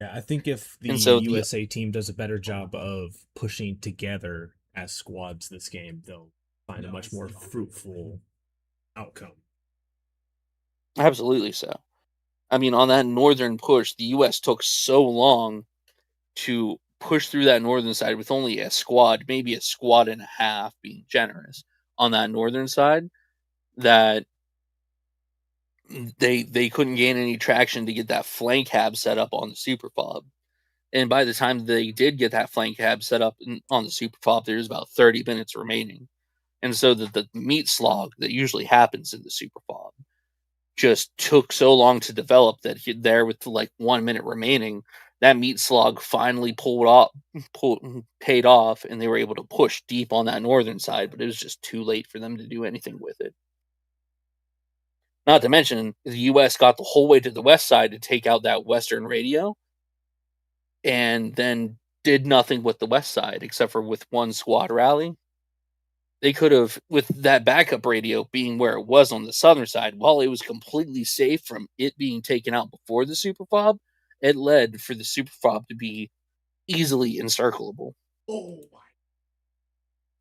Yeah, I think if the And so USA team does a better job of pushing together as squads this game, they'll find a much more fruitful outcome. Absolutely so. I mean, on that northern push, the U.S. took so long to push through that northern side with only a squad, maybe a squad and a half, being generous, on that northern side, that they couldn't gain any traction to get that flank hab set up on the SuperFOB. And by the time they did get that flank hab set up on the SuperFOB, there's about 30 minutes remaining. And so the meat slog that usually happens in the SuperFOB just took so long to develop that there with like 1 minute remaining, that meat slog finally paid off, and they were able to push deep on that northern side, but it was just too late for them to do anything with it. Not to mention, the U.S. got the whole way to the west side to take out that western radio, and then did nothing with the west side except for with one squad rally. They could have, with that backup radio being where it was on the southern side, while it was completely safe from it being taken out before the SuperFOB, it led for the SuperFOB to be easily encirclable. Oh my!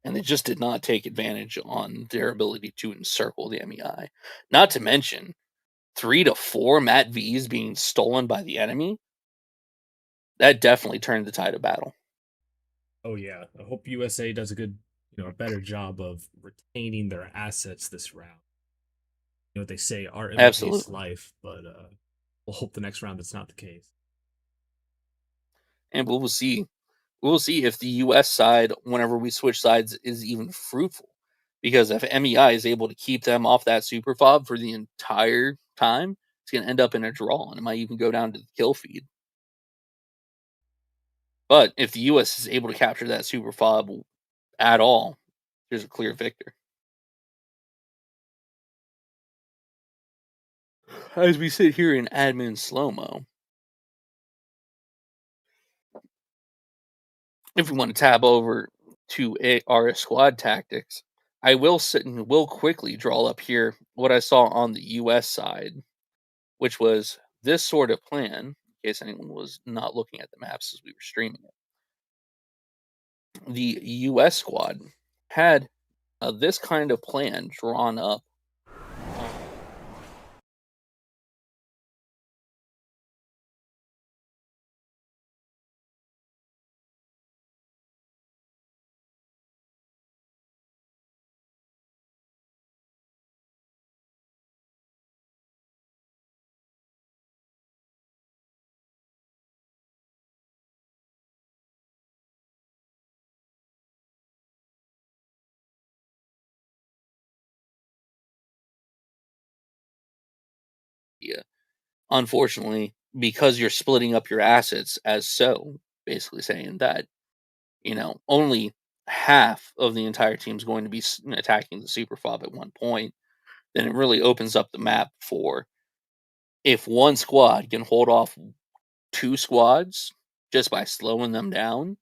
And they just did not take advantage on their ability to encircle the MEI. Not to mention 3 to 4 Mat Vs being stolen by the enemy. That definitely turned the tide of battle. Oh yeah, I hope USA does a better job of retaining their assets this round. You know what they say, art imitates Absolutely. life, but we'll hope the next round that's not the case. And we will see. We will see if the US side, whenever we switch sides, is even fruitful. Because if MEI is able to keep them off that SuperFOB for the entire time, it's going to end up in a draw, and it might even go down to the kill feed. But if the US is able to capture that SuperFOB at all, there's a clear victor. As we sit here in admin slow-mo, if we want to tab over to our squad tactics, I will sit and will quickly draw up here what I saw on the US side, which was this sort of plan, in case anyone was not looking at the maps as we were streaming it. The US squad had this kind of plan drawn up. unfortunately, because you're splitting up your assets as so, basically saying that, only half of the entire team is going to be attacking the SuperFOB at one point, then it really opens up the map for if one squad can hold off two squads just by slowing them down,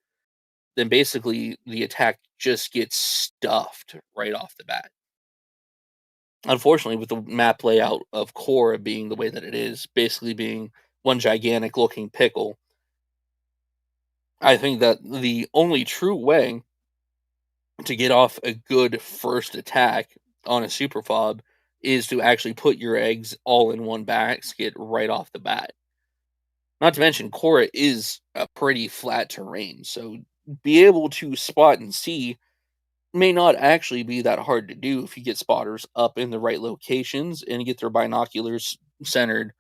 then basically the attack just gets stuffed right off the bat. Unfortunately, with the map layout of Core being the way that it is, basically being one gigantic looking pickle, I think that the only true way to get off a good first attack on a SuperFOB is to actually put your eggs all in one basket right off the bat. Not to mention, Korra is a pretty flat terrain, so be able to spot and see may not actually be that hard to do if you get spotters up in the right locations and get their binoculars centered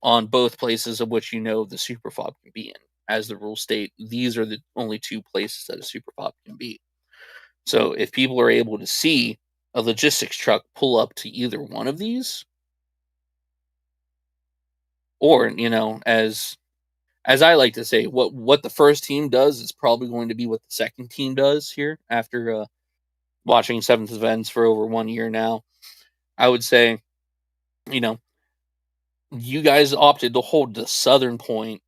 on both places of which the SuperFOB can be in. As the rules state, these are the only two places that a SuperFOB can be. So if people are able to see a logistics truck pull up to either one of these, or as I like to say, what the first team does is probably going to be what the second team does here after watching Seventh Events for over 1 year now. I would say, you guys opted to hold the southern point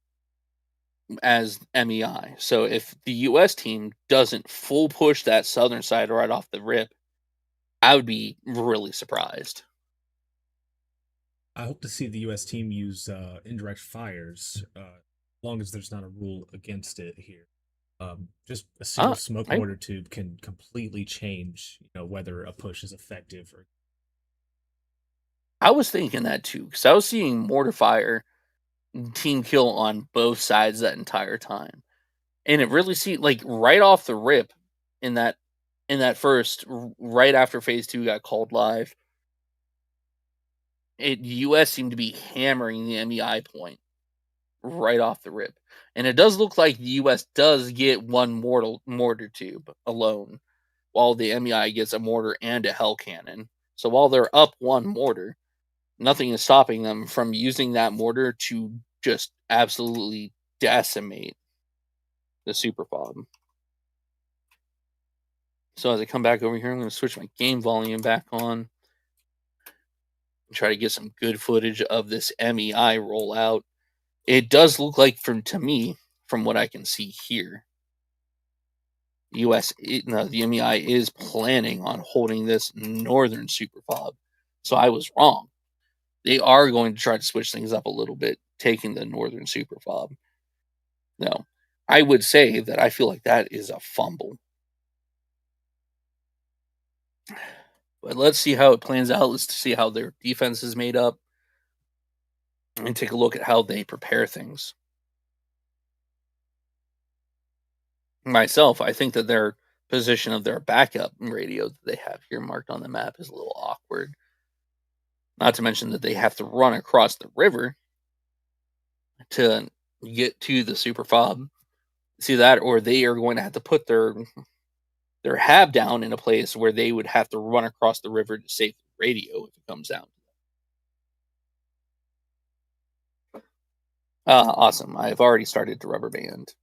as MEI. So if the US team doesn't full push that southern side right off the rip, I would be really surprised. I hope to see the U.S. team use indirect fires, as long as there's not a rule against it here. Just a single smoke mortar tube can completely change, whether a push is effective or. I was thinking that too, because I was seeing mortar fire team kill on both sides that entire time, and it really seemed like right off the rip in that first, right after phase 2 got called live, US seemed to be hammering the MEI point right off the rip. And it does look like the US does get one mortar tube alone, while the MEI gets a mortar and a hell cannon. So while they're up one mortar, nothing is stopping them from using that mortar to just absolutely decimate the SuperFOB. So as I come back over here, I'm going to switch my game volume back on and try to get some good footage of this MEI rollout. It does look like, to me, from what I can see here, the MEI is planning on holding this northern SuperFOB. So I was wrong. They are going to try to switch things up a little bit, taking the northern SuperFOB. No, I would say that I feel like that is a fumble. But let's see how it plans out. Let's see how their defense is made up and take a look at how they prepare things. Myself, I think that their position of their backup radio that they have here marked on the map is a little awkward. Not to mention that they have to run across the river to get to the SuperFOB. See that? Or they are going to have to put their hab down in a place where they would have to run across the river to save the radio if it comes down. Awesome. I've already started to rubber band.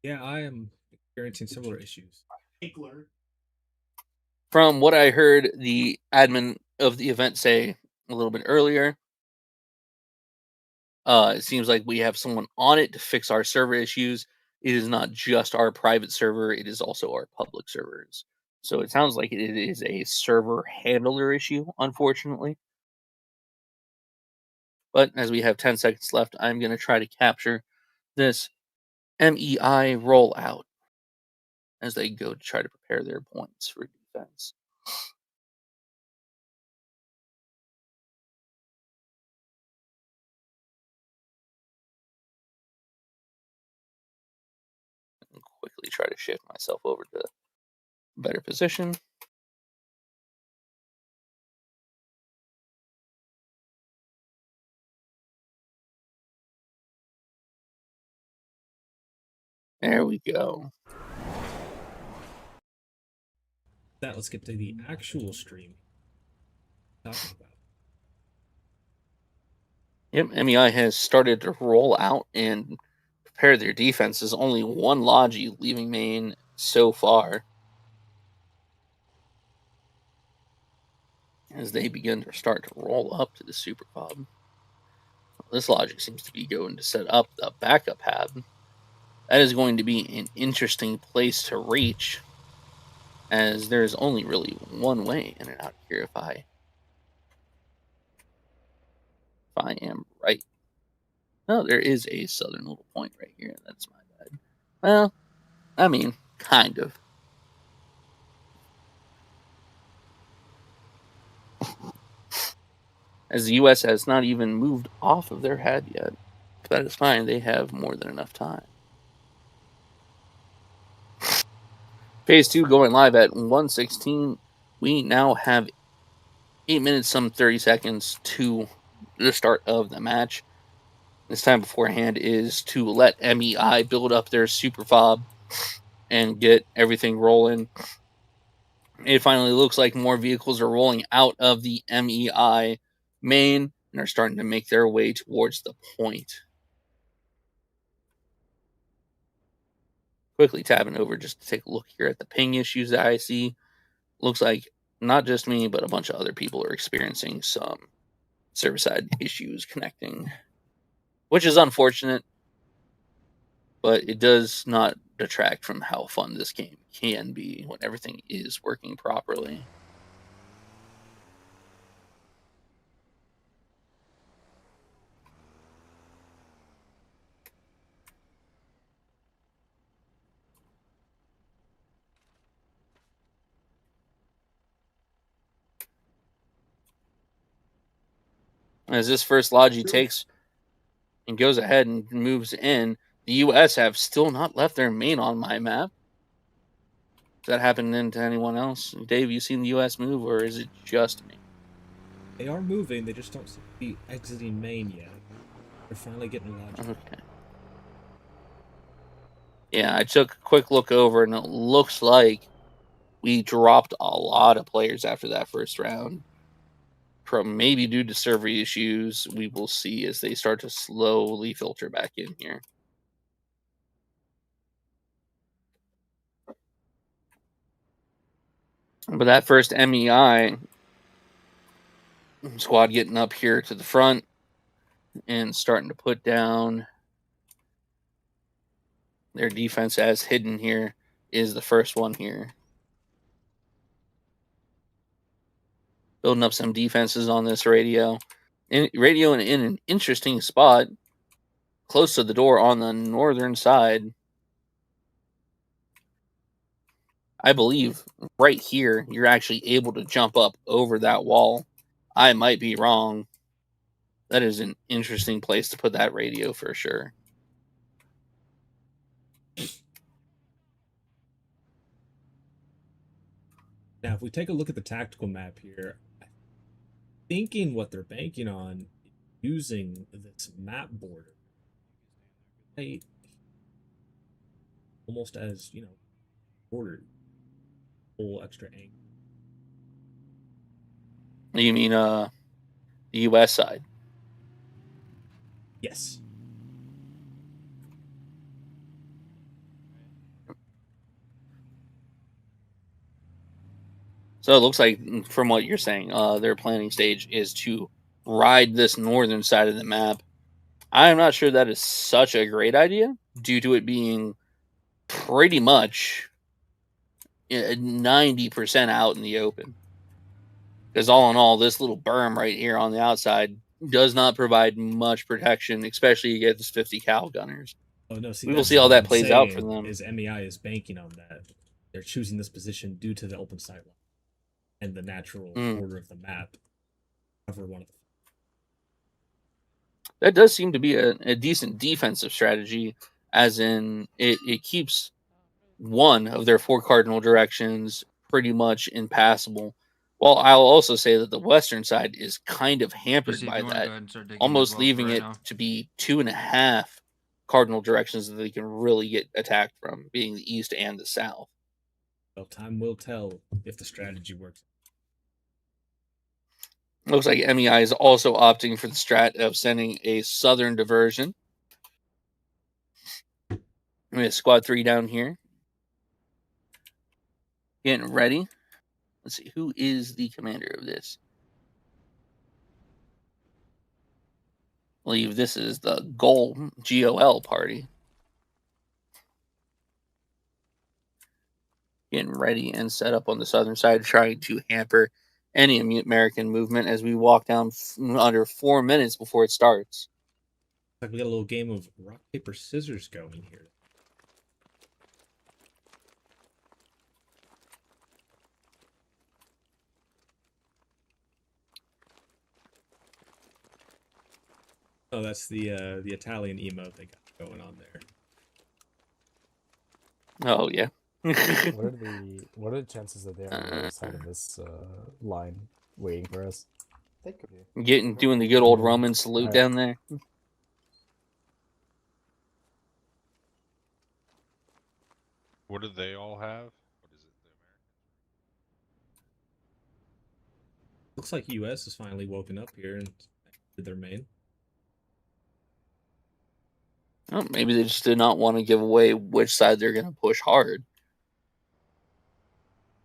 Yeah, I am experiencing similar issues. From what I heard the admin of the event say a little bit earlier, it seems like we have someone on it to fix our server issues. It is not just our private server, it is also our public servers. So it sounds like it is a server handler issue, unfortunately. But as we have 10 seconds left, I'm going to try to capture this MEI rollout as they go to try to prepare their points for defense. And quickly try to shift myself over to a better position. There we go. That let's get to the actual stream. Talking about. Yep, MEI has started to roll out and prepare their defenses. Only one Logi leaving main so far, as they begin to start to roll up to the SuperFOB. This logic seems to be going to set up the backup hab. That is going to be an interesting place to reach, as there's only really one way in and out here if I am right. No, there is a southern little point right here. That's my bad. Well, I mean, kind of. As the U.S. has not even moved off of their head yet. But that is fine. They have more than enough time. Phase 2 going live at 1:16. We now have 8 minutes, some 30 seconds to the start of the match. This time beforehand is to let MEI build up their SuperFOB and get everything rolling. It finally looks like more vehicles are rolling out of the MEI main and are starting to make their way towards the point. Quickly tabbing over just to take a look here at the ping issues that I see. Looks like not just me, but a bunch of other people are experiencing some server-side issues connecting, which is unfortunate, but it does not detract from how fun this game can be when everything is working properly. As this first Logi takes and goes ahead and moves in, the U.S. have still not left their main on my map. Does that happen then to anyone else? Dave, you seen the U.S. move, or is it just me? They are moving, they just don't seem to be exiting main yet. They're finally getting logic. Okay. Yeah, I took a quick look over, and it looks like we dropped a lot of players after that first round. From maybe due to server issues, we will see as they start to slowly filter back in here. But that first MEI squad getting up here to the front and starting to put down their defense as hidden here is the first one here. Building up some defenses on this radio. Radio in an interesting spot, close to the door on the northern side. I believe right here, you're actually able to jump up over that wall. I might be wrong. That is an interesting place to put that radio for sure. Now, if we take a look at the tactical map here, thinking what they're banking on using this map border, right, almost as, you know, border, whole extra angle. You mean the US side? Yes. So it looks like, from what you're saying, their planning stage is to ride this northern side of the map. I'm not sure that is such a great idea, due to it being pretty much 90% out in the open. Because all in all, this little berm right here on the outside does not provide much protection, especially against 50 cal gunners. Oh no, see, We will that's see how what that I'm plays out for saying, them. is MEI is banking on that. They're choosing this position due to the open sight line and the natural border of the map. Cover one of the. That does seem to be a decent defensive strategy, as in it keeps one of their four cardinal directions pretty much impassable. Well, I'll also say that the western side is kind of hampered by that, almost leaving it to be 2.5 cardinal directions that they can really get attacked from, being the east and the south. Well, time will tell if the strategy works. Looks like MEI is also opting for the strat of sending a southern diversion. We have squad 3 down here. Getting ready. Let's see, who is the commander of this? I believe this is the GOL, GOL party. Getting ready and set up on the southern side, trying to hamper any American movement as we walk down under 4 minutes before it starts. Like we got a little game of rock, paper, scissors going here. Oh, that's the Italian emote they got going on there. Oh yeah. What are the chances that they're on the other side of this line waiting for us? They could be. Doing the good old Roman salute down there. What do they all have? What is it? The Americans? Looks like US has finally woken up here and did their main. Oh, maybe they just did not want to give away which side they're going to push hard.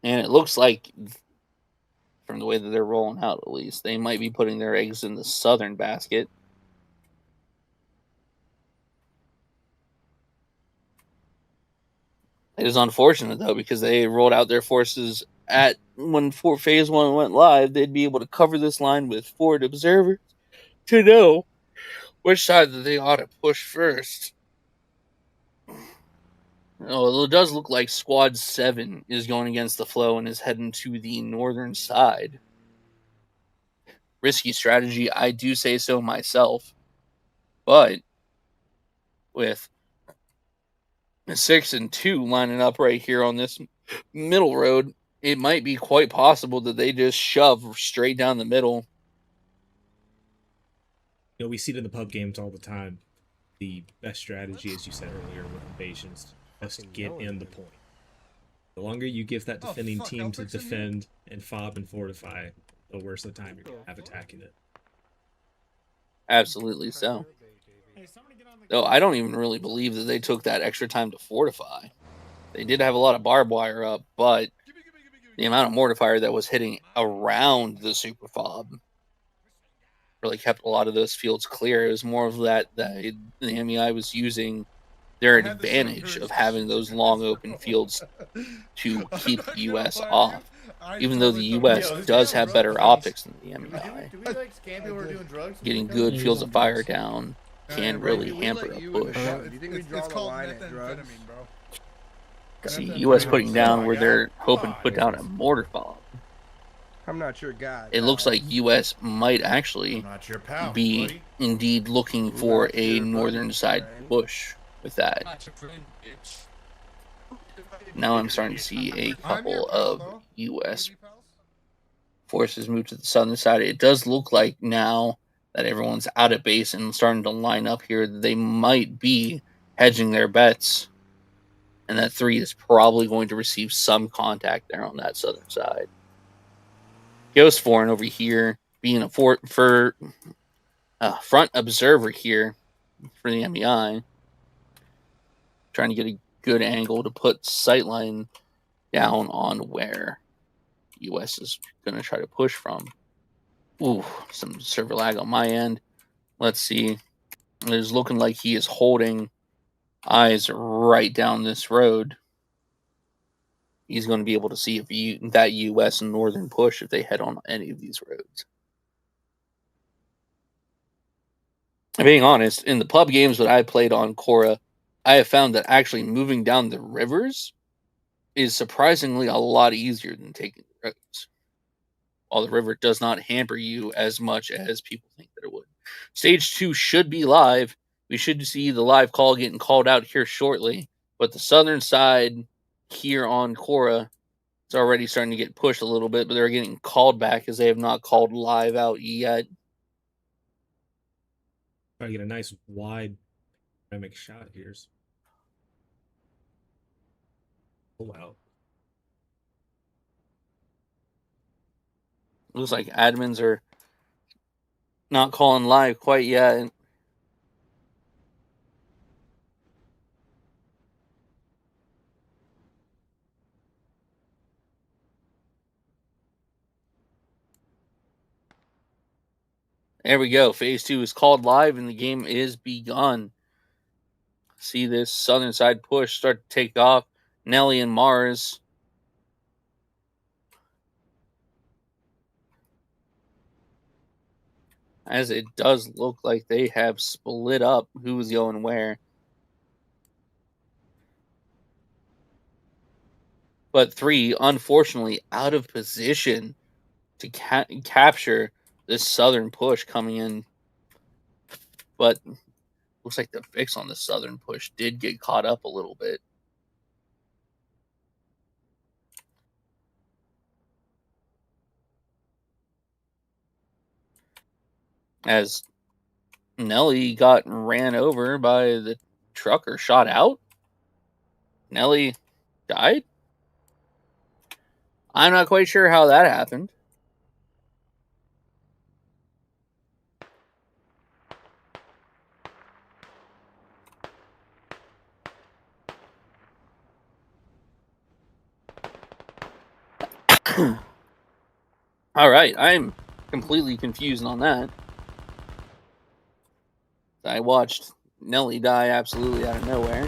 And it looks like, from the way that they're rolling out at least, they might be putting their eggs in the southern basket. It is unfortunate, though, because they rolled out their forces when Phase 1 went live. They'd be able to cover this line with forward observers to know which side that they ought to push first. Oh, it does look like Squad 7 is going against the flow and is heading to the northern side. Risky strategy, I do say so myself. But with 6 and 2 lining up right here on this middle road, it might be quite possible that they just shove straight down the middle. You know, we see it in the pub games all the time. The best strategy, as you said earlier, with invasions, just get in the point. The longer you give that defending team to defend and fob and fortify, the worse the time you're going to have attacking it. Absolutely so. Though I don't even really believe that they took that extra time to fortify. They did have a lot of barbed wire up, but the amount of mortifier that was hitting around the SuperFOB really kept a lot of those fields clear. It was more of that the MEI was using their advantage of having those long open fields to keep the US off. Even though the US does have better optics than the MEI. Do we like scam people who are doing drugs? Getting good fields of fire down can really hamper a push. Do you think we draw the line at drugs? See, US putting down where they're hoping to put down a mortar fob. I'm not your guy. It looks like US might actually be indeed looking for a northern side push with that. Now I'm starting to see a couple of US forces move to the southern side. It does look like now that everyone's out of base and starting to line up here, they might be hedging their bets. And that 3 is probably going to receive some contact there on that southern side. Ghost Foreign over here being a front observer here for the MEI. Trying to get a good angle to put sightline down on where US is going to try to push from. Ooh, some server lag on my end. Let's see. It is looking like he is holding eyes right down this road. He's going to be able to see if that US northern push if they head on any of these roads. And being honest, in the pub games that I played on Cora, I have found that actually moving down the rivers is surprisingly a lot easier than taking the roads. While the river does not hamper you as much as people think that it would. Stage 2 should be live. We should see the live call getting called out here shortly. But the southern side here on Cora is already starting to get pushed a little bit, but they're getting called back as they have not called live out yet. Try to get a nice wide dynamic shot here. Pull out. Looks like admins are Not calling live quite yet. There we go. Phase 2 is called live and the game is begun. See this southern side push start to take off. Nelly and Mars. As it does look like they have split up who's going where. But 3, unfortunately, out of position to capture this southern push coming in. But looks like the fix on the southern push did get caught up a little bit. As Nelly got ran over by the trucker, shot out. Nelly died? I'm not quite sure how that happened. All right, I'm completely confused on that. I watched Nelly die absolutely out of nowhere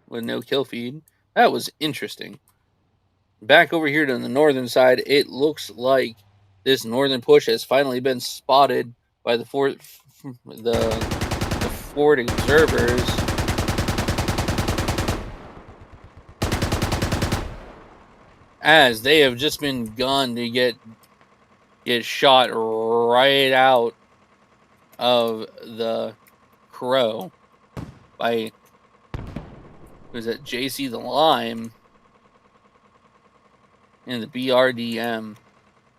with no kill feed. That was interesting. Back over here to the northern side, it looks like this northern push has finally been spotted by the Ford observers. As they have just been gunned to get shot right out of the Crow by, who's that, JC the Lime and the BRDM,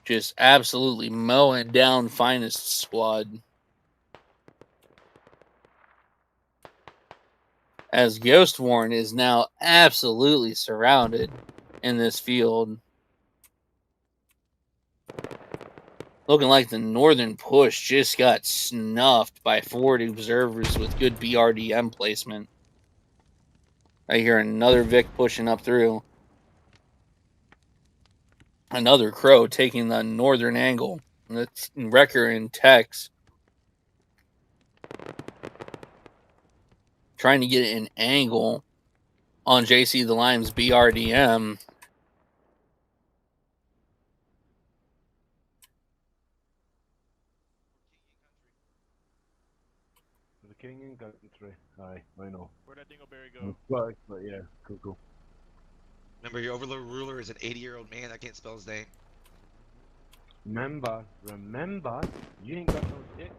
just absolutely mowing down Finest Squad. As Ghost Warren is now absolutely surrounded in this field. Looking like the northern push just got snuffed by Ford observers with good BRDM placement. I hear another Vic pushing up through. Another Crow taking the northern angle. That's Wrecker and Tex trying to get an angle on JC the Lime's BRDM. The king in country. Aye, I know. Where'd that dingleberry go? But yeah, cool. Remember, your overlord ruler is an 80-year-old man. I can't spell his name. Remember, you ain't got no dick.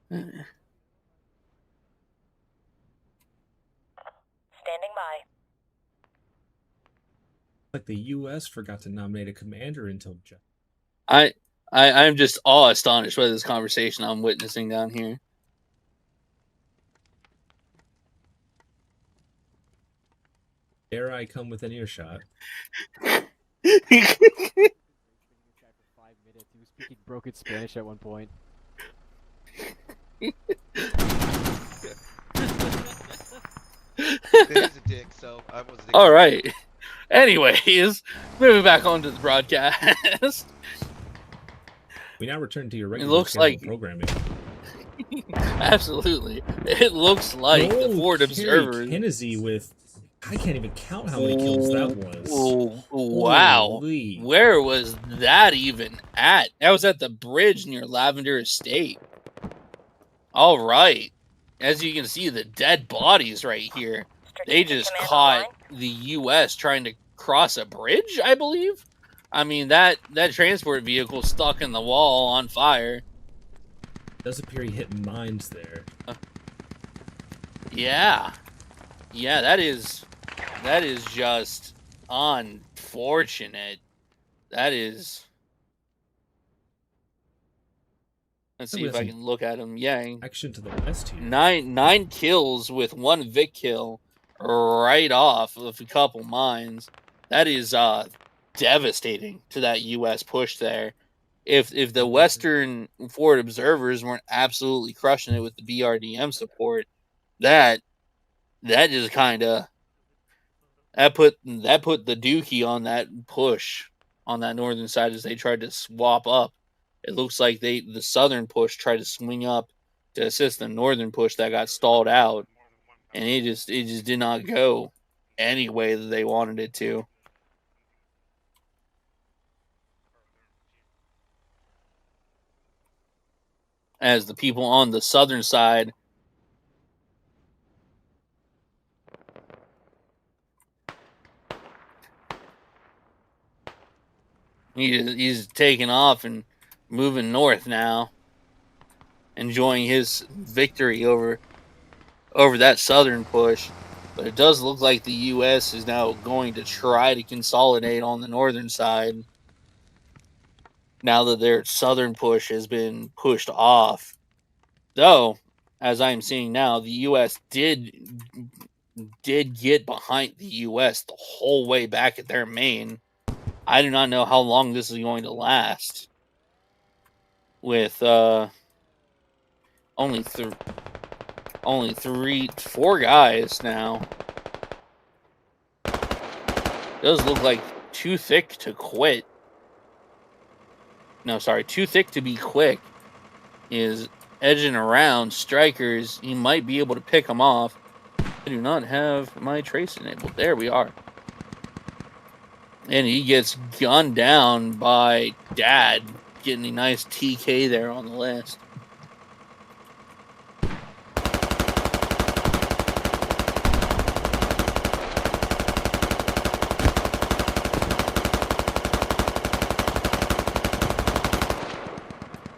Standing by. Like the U.S. forgot to nominate a commander until just. I'm just awe-astonished by this conversation I'm witnessing down here. Dare I come with an earshot? He was speaking broken Spanish at one point. It is a dick, so I was. All right. Anyways, moving back onto the broadcast. We now return to your regular It looks like programming. Absolutely. It looks like the Ford observers. Hennessy with, I can't even count how many kills that was. Oh, wow. Holy. Where was that even at? That was at the bridge near Lavender Estate. All right. As you can see, the dead bodies right here. They just caught the U.S. trying to cross a bridge, I believe. I mean, that transport vehicle stuck in the wall on fire. It does appear he hit mines there. Yeah. Yeah, that is just unfortunate. That is. Let's see if I can look at him. Yeah. Action to the west here. Nine kills with one Vic kill right off of a couple mines. That is devastating to that U.S. push there. If the Western forward observers weren't absolutely crushing it with the BRDM support, that just kind of that put the dookie on that push on that northern side as they tried to swap up. It looks like the southern push tried to swing up to assist the northern push that got stalled out, and it just did not go any way that they wanted it to. As the people on the southern side he's taking off and moving north now, enjoying his victory over that southern push. But it does look like the U.S. is now going to try to consolidate on the northern side now that their southern push has been pushed off. Though, as I'm seeing now, the U.S. did get behind the U.S. the whole way back at their main. I do not know how long this is going to last. With only 4 guys now. Does look like too thick to quit. No, sorry, too thick to be quick is edging around strikers. He might be able to pick them off. I do not have my trace enabled. There we are. And he gets gunned down by Dad, getting a nice TK there on the list.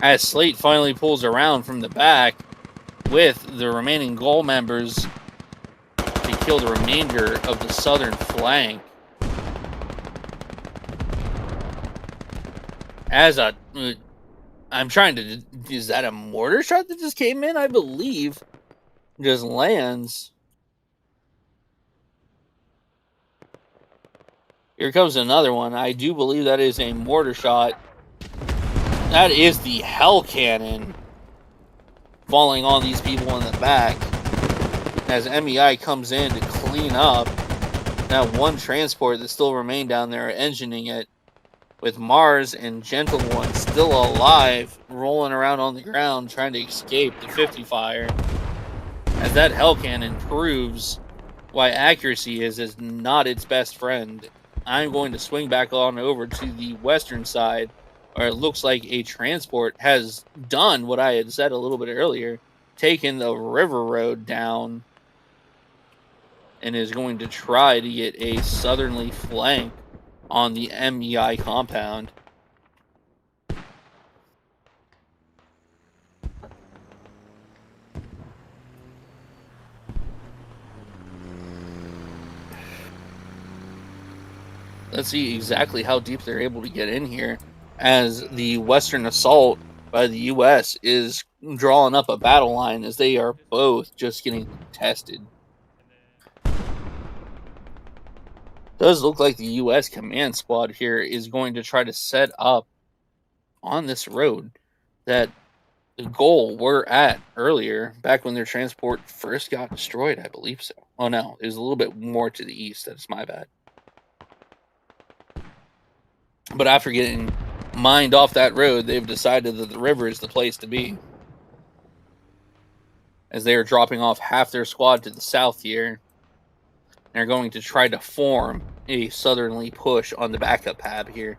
As Slate finally pulls around from the back with the remaining GOL members to kill the remainder of the southern flank. I'm trying to, is that a mortar shot that just came in? I believe just lands. Here comes another one. I do believe that is a mortar shot. That is the hell cannon falling on these people in the back as MEI comes in to clean up that one transport that still remained down there, engineing it, with Mars and Gentle One still alive, rolling around on the ground trying to escape the 50 fire. As that hell cannon proves why accuracy is not its best friend. I'm going to swing back on over to the western side, or it looks like a transport has done what I had said a little bit earlier, taken the river road down, and is going to try to get a southerly flank on the MEI compound. Let's see exactly how deep they're able to get in here, as the western assault by the U.S. is drawing up a battle line as they are both just getting tested. Does look like the U.S. command squad here is going to try to set up on this road that the GOL were at earlier, back when their transport first got destroyed, I believe so. Oh no, it was a little bit more to the east. That's my bad. But after getting mined off that road, they've decided that the river is the place to be, as they are dropping off half their squad to the south here. They're going to try to form a southerly push on the backup pad here.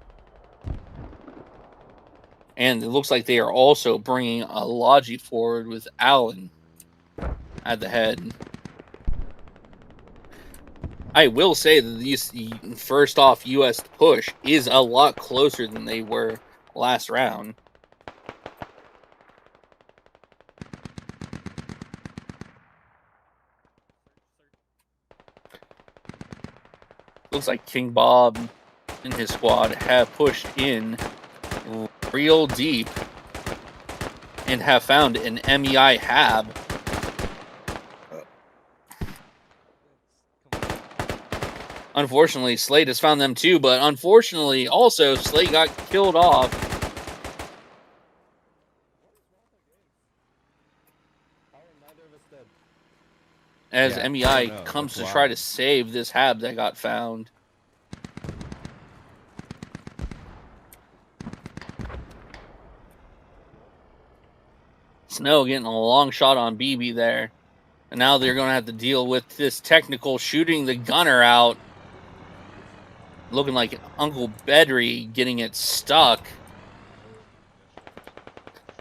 And it looks like they are also bringing a Logi forward with Allen at the head. I will say that these first off U.S. push is a lot closer than they were last round. Looks like King Bob and his squad have pushed in real deep and have found an MEI hab. Unfortunately, Slate has found them too, but unfortunately, also, Slate got killed off. As Yeah, MEI I know, comes that's to try wild. to save this hab that got found. Snow getting a long shot on BB there. And now they're going to have to deal with this technical shooting the gunner out. Looking like Uncle Bedry getting it stuck.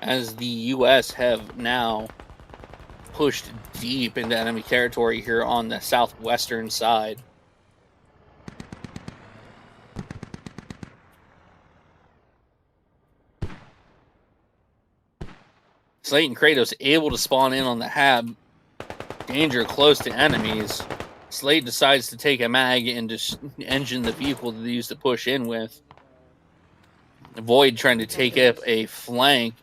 As the U.S. have now pushed deep into enemy territory here on the southwestern side. Slate and Kratos able to spawn in on the hab. Danger close to enemies. Slate decides to take a mag and just engine the vehicle to use to push in with. Void trying to take up a flank.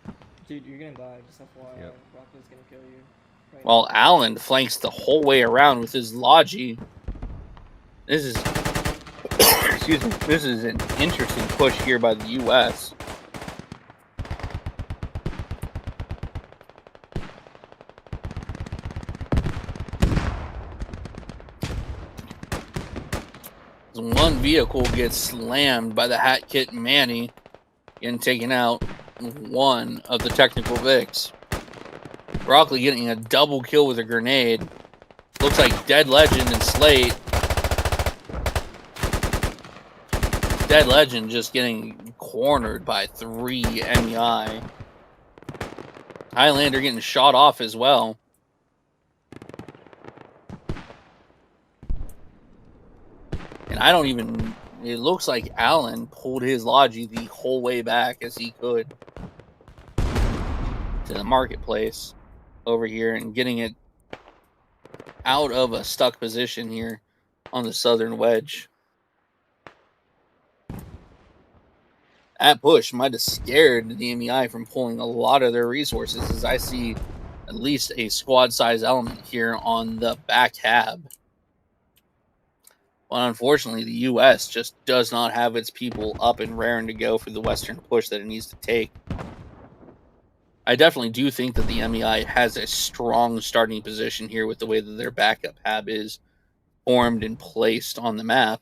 Dude, you're gonna die, just FYI. Yep. Rocco's gonna kill you. Right While now. Allen flanks the whole way around with his Logi. This is excuse me. This is an interesting push here by the US. One vehicle gets slammed by the Hat Kit Manny and taken out one of the technical Vics. Broccoli getting a double kill with a grenade. Looks like Dead Legend and Slate. Dead Legend just getting cornered by 3 MEI. Highlander getting shot off as well. And I don't even... It looks like Allen pulled his Logi the whole way back as he could to the marketplace over here and getting it out of a stuck position here on the southern wedge. That push might have scared the MEI from pulling a lot of their resources, as I see at least a squad size element here on the back hab. But unfortunately, the US just does not have its people up and raring to go for the western push that it needs to take. I definitely do think that the MEI has a strong starting position here with the way that their backup hab is formed and placed on the map,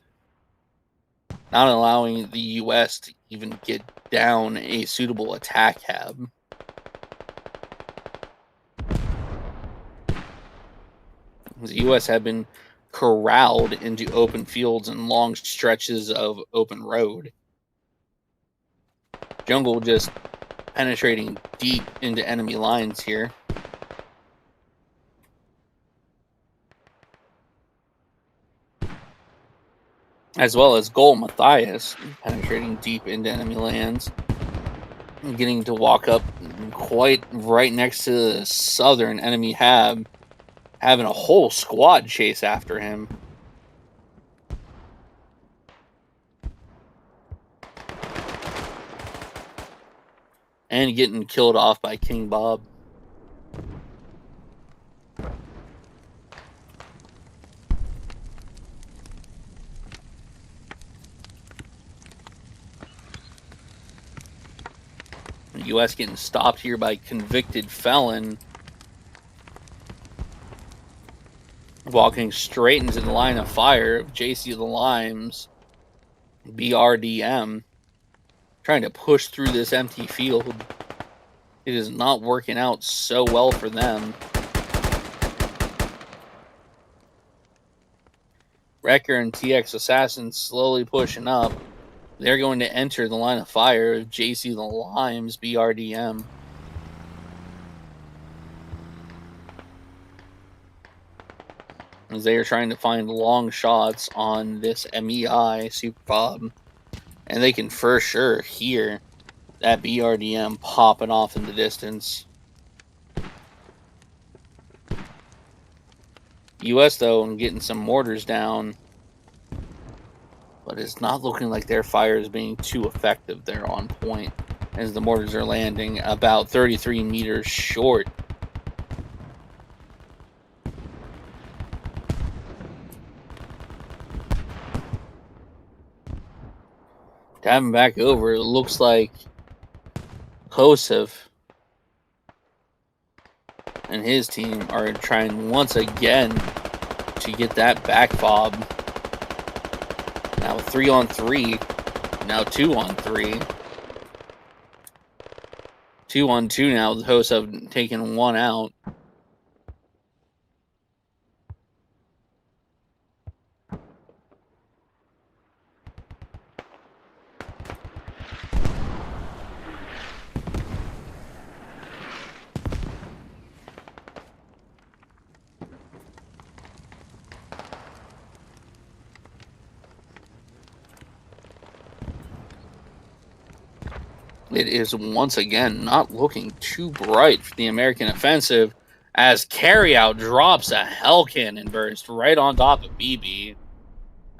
not allowing the US to even get down a suitable attack hab. The US have been corralled into open fields and long stretches of open road. Jungle just penetrating deep into enemy lines here. As well as GOL Matthias penetrating deep into enemy lands. And getting to walk up quite right next to the southern enemy hab. Having a whole squad chase after him. And getting killed off by King Bob. The US getting stopped here by convicted felon. Walking straight into the line of fire of JC the Limes, BRDM. Trying to push through this empty field. It is not working out so well for them. Wrecker and TX Assassin slowly pushing up. They're going to enter the line of fire of JC the Limes, BRDM. As they are trying to find long shots on this MEI SuperFOB. And they can for sure hear that BRDM popping off in the distance. US, though, getting some mortars down. But it's not looking like their fire is being too effective there on point. As the mortars are landing about 33 meters short. Tabbing back over, it looks like Joseph and his team are trying once again to get that back fob. Now 3-on-3. Now 2-on-3. 2-on-2 now with Joseph taking one out. It is once again not looking too bright for the American offensive as Carryout drops a hell cannon burst right on top of BB.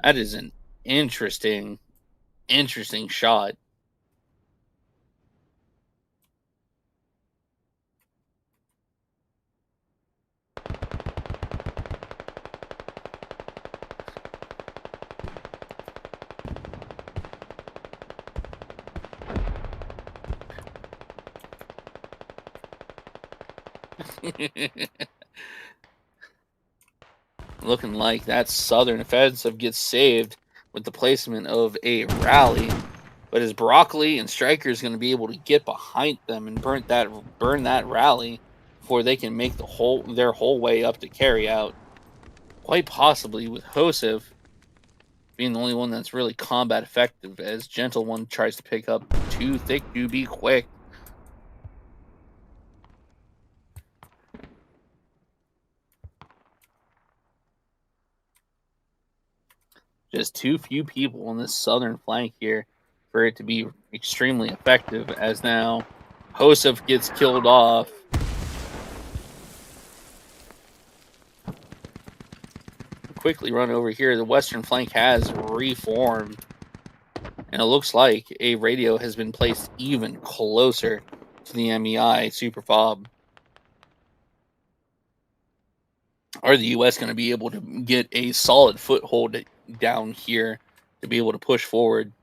That is an interesting shot. Looking like that Southern offensive gets saved with the placement of a rally. But is Broccoli and Strikers going to be able to get behind them and burn that rally before they can make their whole way up to carry out? Quite possibly with Joseph being the only one that's really combat effective, as Gentle One tries to pick up Too Thick to Be Quick. Just too few people on this southern flank here for it to be extremely effective, as now Joseph gets killed off. Quickly run over here. The western flank has reformed, and it looks like a radio has been placed even closer to the MEI SuperFOB. Are the U.S. going to be able to get a solid foothold down here to be able to push forward?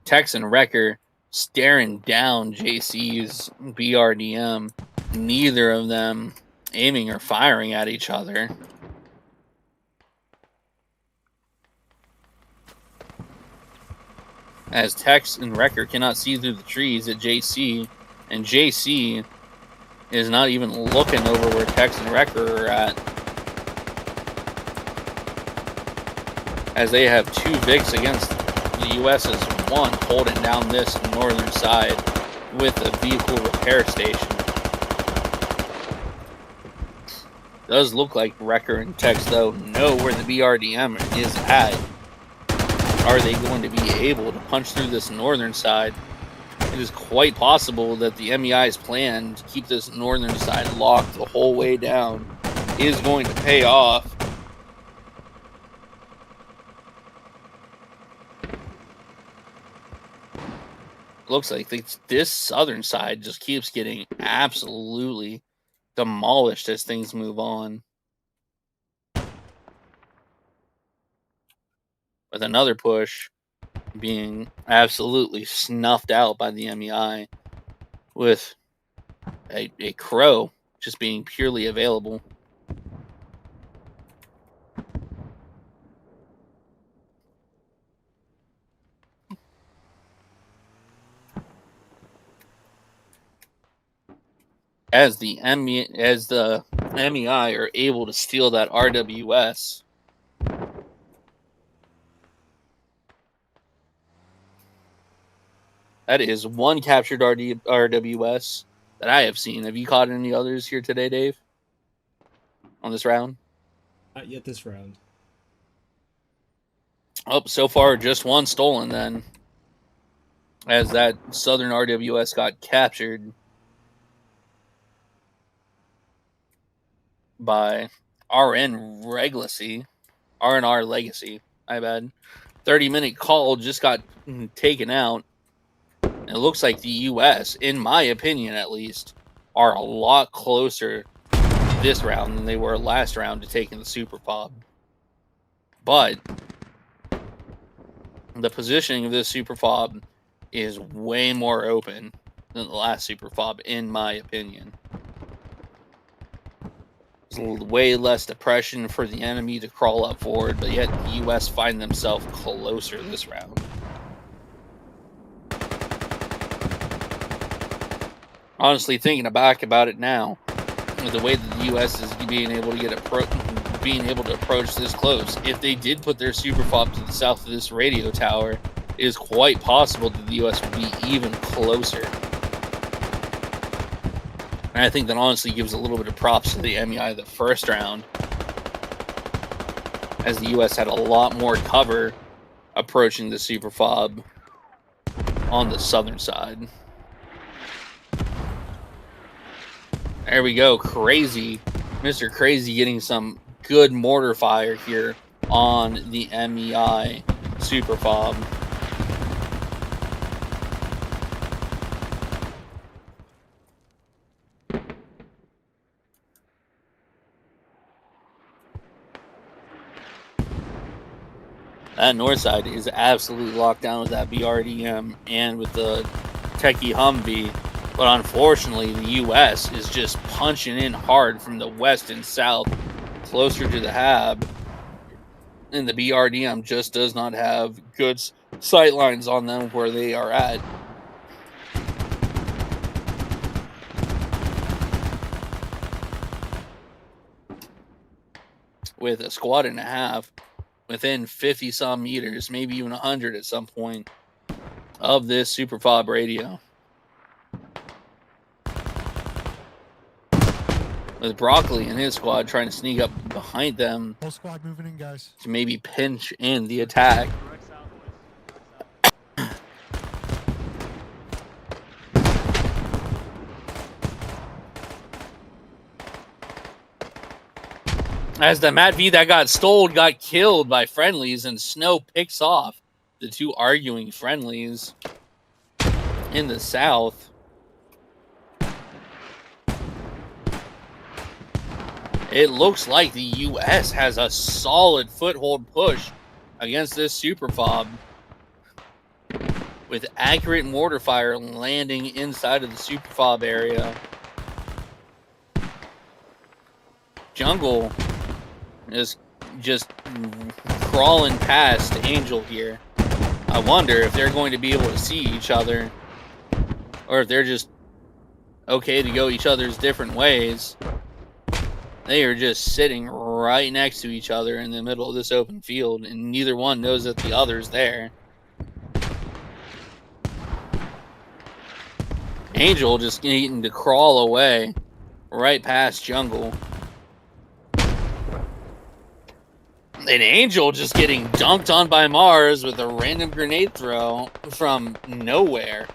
Tex and Wrecker staring down JC's BRDM. Neither of them aiming or firing at each other. As Tex and Wrecker cannot see through the trees at JC, and JC is not even looking over where Tex and Wrecker are at, as they have 2 Vics against the US's 1 holding down this northern side with a vehicle repair station. Does look like Wrecker and Tex, though, know where the BRDM is at. Are they going to be able to punch through this northern side? It is quite possible that the MEI's plan to keep this northern side locked the whole way down is going to pay off. Looks like this southern side just keeps getting absolutely demolished as things move on. With another push being absolutely snuffed out by the MEI, with a Crow just being purely available. As the MEI are able to steal that RWS, that is 1 captured RWS that I have seen. Have you caught any others here today, Dave? On this round? Not yet this round. Oh, so far just 1 stolen then, as that southern RWS got captured by RNR Legacy. My bad. 30-minute call just got taken out. And it looks like the U.S., in my opinion at least, are a lot closer this round than they were last round to taking the SuperFOB. But the positioning of this SuperFOB is way more open than the last SuperFOB, in my opinion. There's way less depression for the enemy to crawl up forward, but yet the U.S. find themselves closer this round. Honestly, thinking back about it now, with the way that the U.S. is being able to approach this close, if they did put their SuperFOB to the south of this radio tower, it is quite possible that the U.S. would be even closer. And I think that honestly gives a little bit of props to the MEI the first round, as the U.S. had a lot more cover approaching the SuperFOB on the southern side. There we go, Crazy. Mr. Crazy getting some good mortar fire here on the MEI SuperFOB. That north side is absolutely locked down with that BRDM and with the Techie Humvee. But unfortunately, the U.S. is just punching in hard from the west and south, closer to the hab. And the BRDM just does not have good sight lines on them where they are at. With a squad and a half within 50-some meters, maybe even 100 at some point, of this SuperFOB radio. With Broccoli and his squad trying to sneak up behind them. Whole squad moving in, guys. To maybe pinch in the attack. As the Matt V that got stole got killed by friendlies, and Snow picks off the two arguing friendlies in the south. It looks like the U.S. has a solid foothold push against this SuperFOB, with accurate mortar fire landing inside of the SuperFOB area. Jungle is just crawling past Angel here. I wonder if they're going to be able to see each other, or if they're just okay to go each other's different ways. They are just sitting right next to each other in the middle of this open field, and neither one knows that the other's there. Angel just needing to crawl away right past Jungle. And Angel just getting dunked on by Mars with a random grenade throw from nowhere.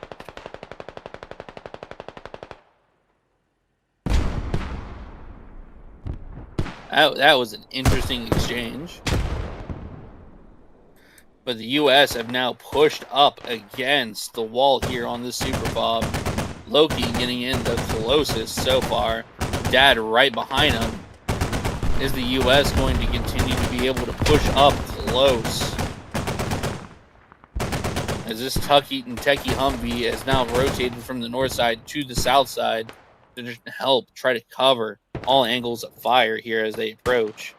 That was an interesting exchange. But the U.S. have now pushed up against the wall here on this SuperFOB. Loki getting in the closest so far. Dad right behind him. Is the U.S. going to continue to be able to push up close? As this Tuck-Eaton Techie Humvee has now rotated from the north side to the south side to just help try to cover all angles of fire here as they approach.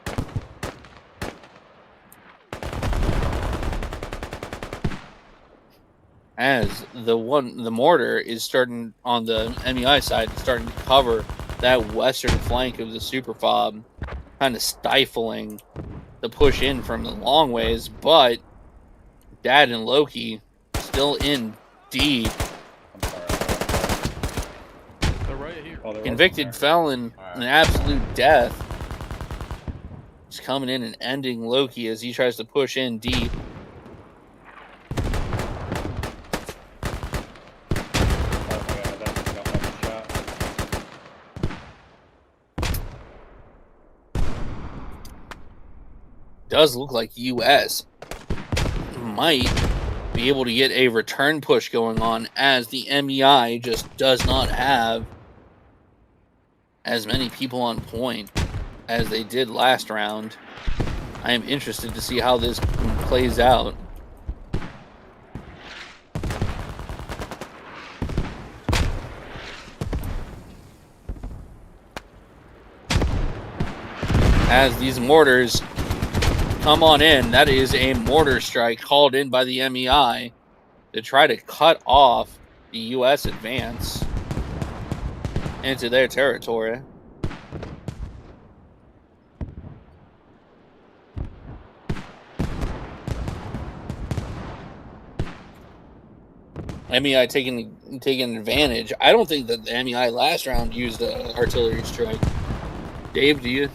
As the mortar is starting on the MEI side, starting to cover that western flank of the SuperFOB, kind of stifling the push in from the long ways, but Dad and Loki still in deep. Convicted felon, an absolute death. Just coming in and ending Loki as he tries to push in deep. Does look like US might be able to get a return push going on, as the MEI just does not have as many people on point as they did last round. I am interested to see how this plays out. as these mortars come on in. That is a mortar strike called in by the MEI to try to cut off the U.S. advance into their territory. MEI taking advantage. I don't think that the MEI last round used an artillery strike. Dave, do you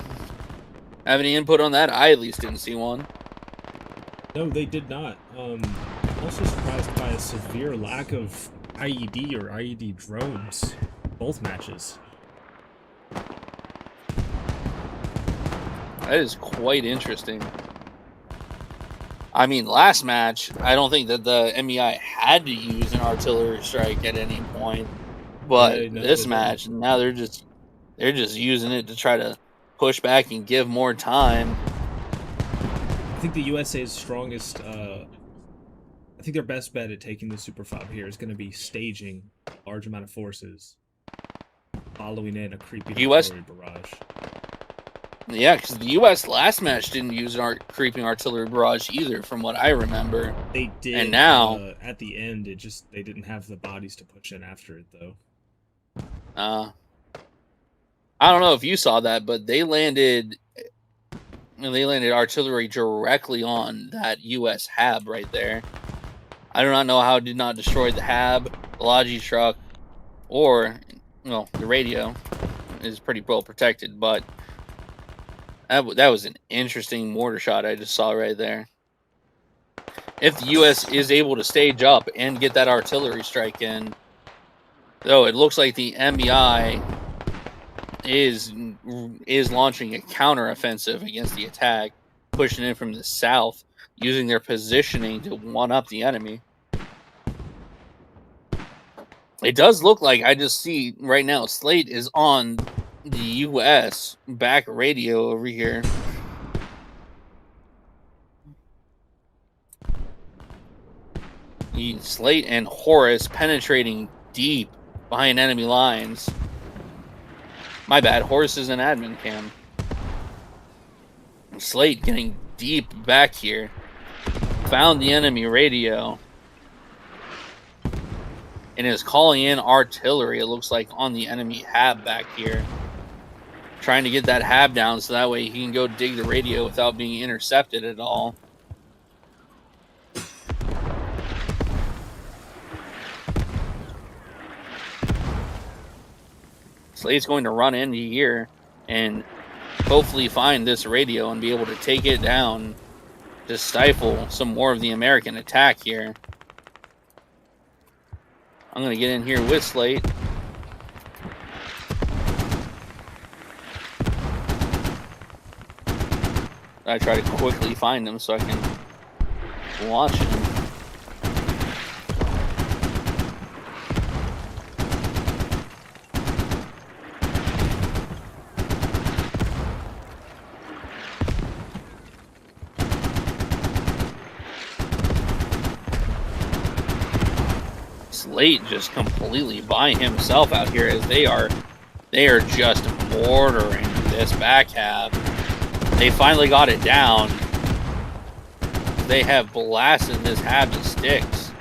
have any input on that? I at least didn't see one. No, they did not. I'm also surprised by a severe lack of IED or IED drones, both matches. That is quite interesting. I mean, last match, I don't think that the MEI had to use an artillery strike at any point, but no, this they match, now they're just using it to try to push back and give more time. I think the USA's strongest, I think their best bet at taking the SuperFOB here is going to be staging a large amount of forces, following in a creepy artillery barrage. Yeah, because the U.S. last match didn't use an creeping artillery barrage either, from what I remember. They did, and now at the end, they didn't have the bodies to push in after it, though. I don't know if you saw that, but they landed artillery directly on that U.S. HAB right there. I do not know how it did not destroy the HAB, the Logi truck, or, well, the radio is pretty well protected, but that was an interesting mortar shot I just saw right there. If the U.S. is able to stage up and get that artillery strike in, though, it looks like the MEI is launching a counteroffensive against the attack, pushing in from the south, using their positioning to one-up the enemy. It does look like, I just see right now, Slate is on the U.S. back radio over here. Slate and Horus penetrating deep behind enemy lines. My bad, Horus is an admin cam. Slate getting deep back here. Found the enemy radio. And is calling in artillery, it looks like, on the enemy HAB back here. Trying to get that HAB down so that way he can go dig the radio without being intercepted at all. Slate's going to run into here and hopefully find this radio and be able to take it down to stifle some more of the American attack here. I'm going to get in here with Slate. I try to quickly find him so I can launch him. Slate just completely by himself out here as they are just mortaring this back half. They finally got it down. They have blasted this HAB to sticks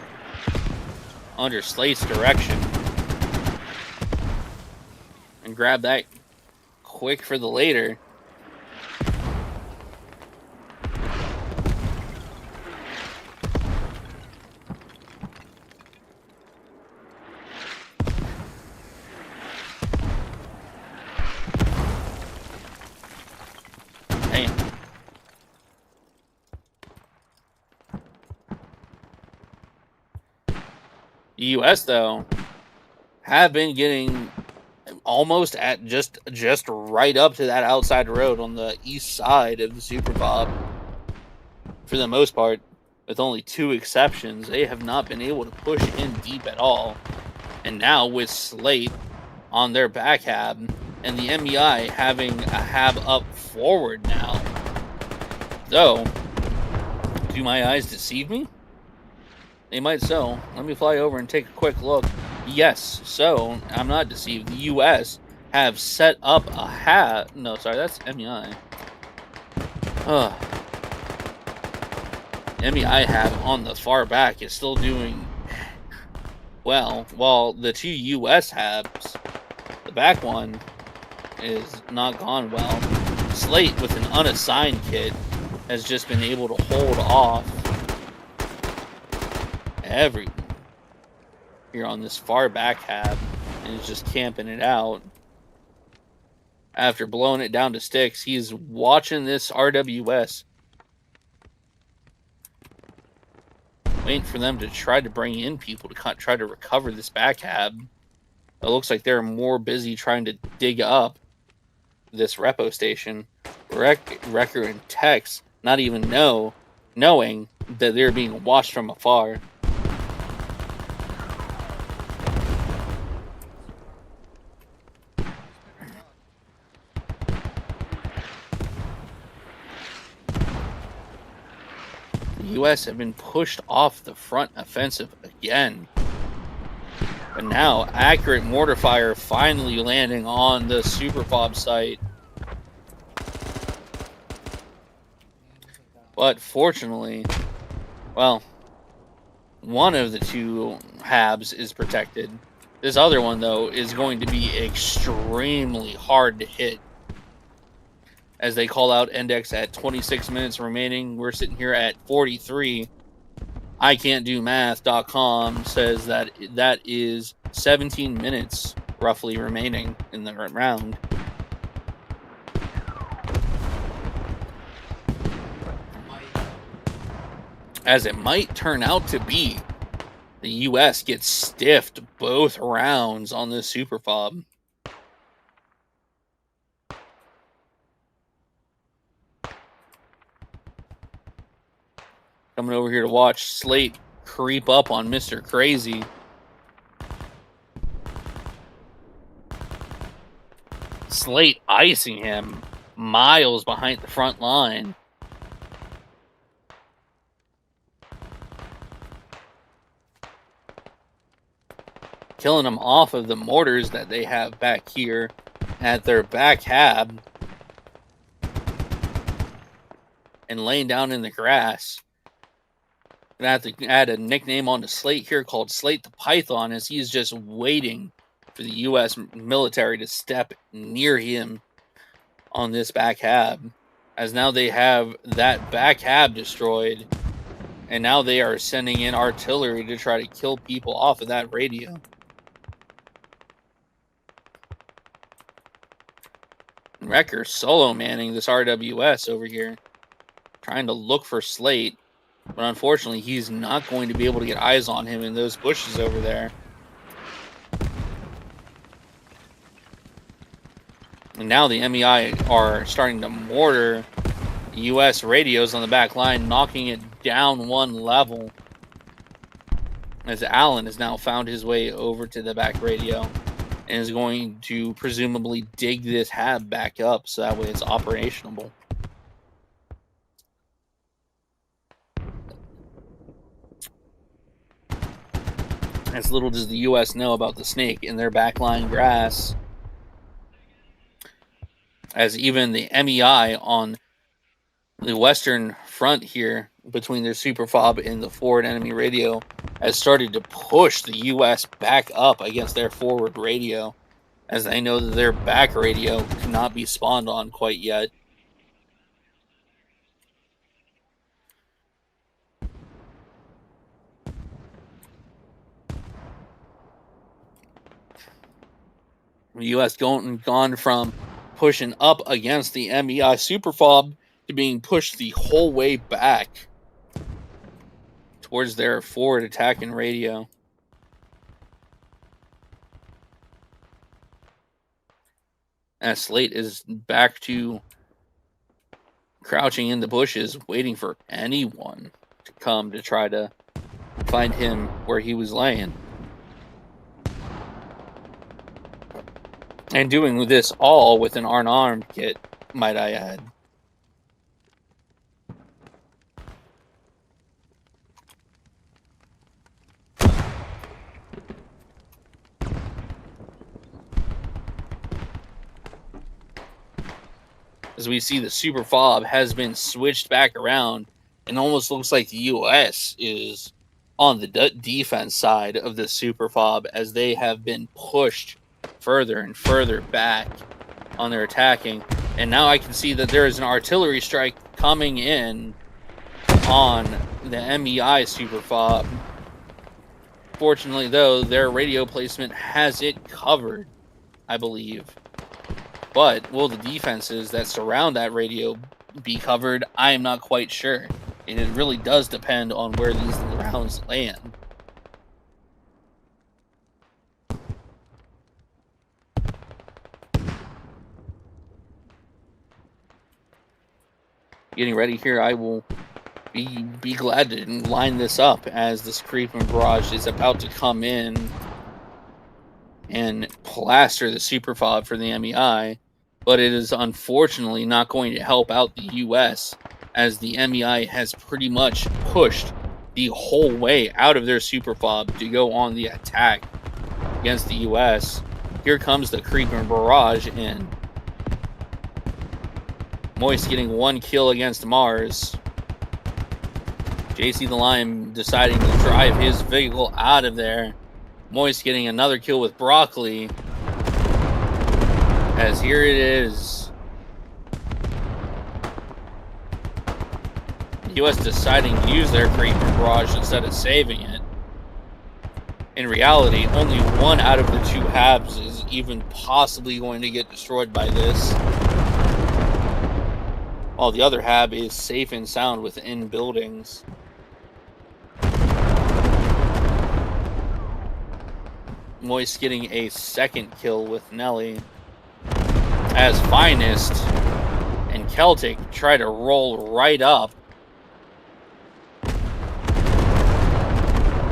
under Slate's direction. And grab that quick for the later. The U.S. though have been getting almost at just right up to that outside road on the east side of the SuperFOB. For the most part, with only 2 exceptions, they have not been able to push in deep at all. And now with Slate on their back HAB and the MEI having a HAB up forward now. So, do my eyes deceive me? They might so. Let me fly over and take a quick look. Yes, so I'm not deceived. The U.S. have set up a HAB. No, sorry, that's MEI. MEI have on the far back is still doing well, while the two US habs, the back one is not gone well. Slate with an unassigned kit has just been able to hold off everyone here on this far back hab and is just camping it out. After blowing it down to sticks, he's watching this RWS, waiting for them to try to bring in people to try to recover this back hab. It looks like they're more busy trying to dig up this repo station. Wrecker and Tex not even knowing that they're being watched from afar. The US have been pushed off the front offensive again. But now, accurate mortar fire finally landing on the SuperFOB site. But fortunately, well, one of the two habs is protected. This other one, though, is going to be extremely hard to hit. As they call out index at 26 minutes remaining, we're sitting here at 43. ICan'tDoMath.com says that is 17 minutes roughly remaining in the round. As it might turn out to be, the US gets stiffed both rounds on this SuperFOB. Coming over here to watch Slate creep up on Mr. Crazy. Slate icing him miles behind the front line. Killing them off of the mortars that they have back here at their back hab. And laying down in the grass. Gonna have to add a nickname onto Slate here called Slate the Python, as he's just waiting for the U.S. military to step near him on this back hab. As now they have that back hab destroyed, and now they are sending in artillery to try to kill people off of that radio. Wrecker solo manning this RWS over here, trying to look for Slate. But unfortunately, he's not going to be able to get eyes on him in those bushes over there. And now the MEI are starting to mortar the US radios on the back line, knocking it down one level. As Allen has now found his way over to the back radio and is going to presumably dig this hab back up so that way it's operational. As little does the U.S. know about the snake in their backline grass. As even the MEI on the western front here, between their SuperFOB and the forward enemy radio, has started to push the U.S. back up against their forward radio, as they know that their back radio cannot be spawned on quite yet. The U.S. gone from pushing up against the MEI SuperFOB to being pushed the whole way back towards their forward attacking radio. As Slate is back to crouching in the bushes, waiting for anyone to come to try to find him where he was laying. And doing this all with an unarmed kit, might I add. as we see the SuperFOB has been switched back around, and almost looks like the U.S. is on the defense side of the SuperFOB as they have been pushed further and further back on their attacking. And now I can see that there is an artillery strike coming in on the MEI SuperFOB. Fortunately, though, their radio placement has it covered, I believe. But will the defenses that surround that radio be covered? I am not quite sure. And it really does depend on where these rounds land. Getting ready here, I will be glad to line this up as this creeping barrage is about to come in and plaster the SuperFOB for the MEI, but it is unfortunately not going to help out the US as the MEI has pretty much pushed the whole way out of their SuperFOB to go on the attack against the US. Here comes the creeping barrage in. Moist getting 1 kill against Mars. JC the Lime deciding to drive his vehicle out of there. Moist getting another kill with Broccoli. As here it is. The US deciding to use their creeping barrage instead of saving it. In reality, only one out of the 2 habs is even possibly going to get destroyed by this, while the other hab is safe and sound within buildings. Moist getting a 2nd kill with Nelly, as Finest and Celtic try to roll right up.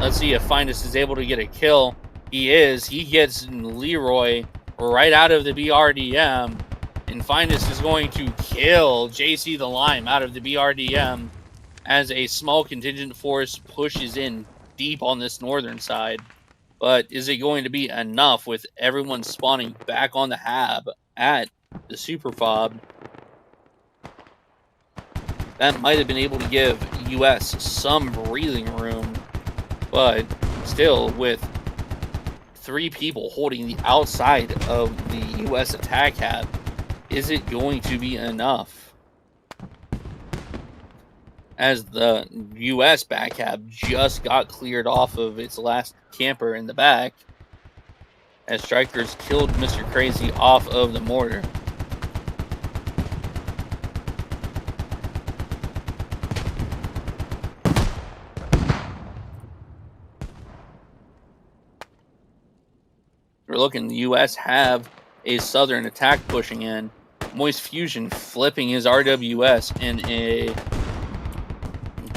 Let's see if Finest is able to get a kill. He is. He gets Leroy right out of the BRDM. And Finest is going to kill JC the Lime out of the BRDM as a small contingent force pushes in deep on this northern side. But is it going to be enough with everyone spawning back on the hab at the SuperFOB? That might have been able to give US some breathing room, but still, with 3 people holding the outside of the US attack hab, is it going to be enough? As the US back hab just got cleared off of its last camper in the back, as strikers killed Mr. Crazy off of the mortar. We're looking, the US have a southern attack pushing in. Moist Fusion flipping his RWS in a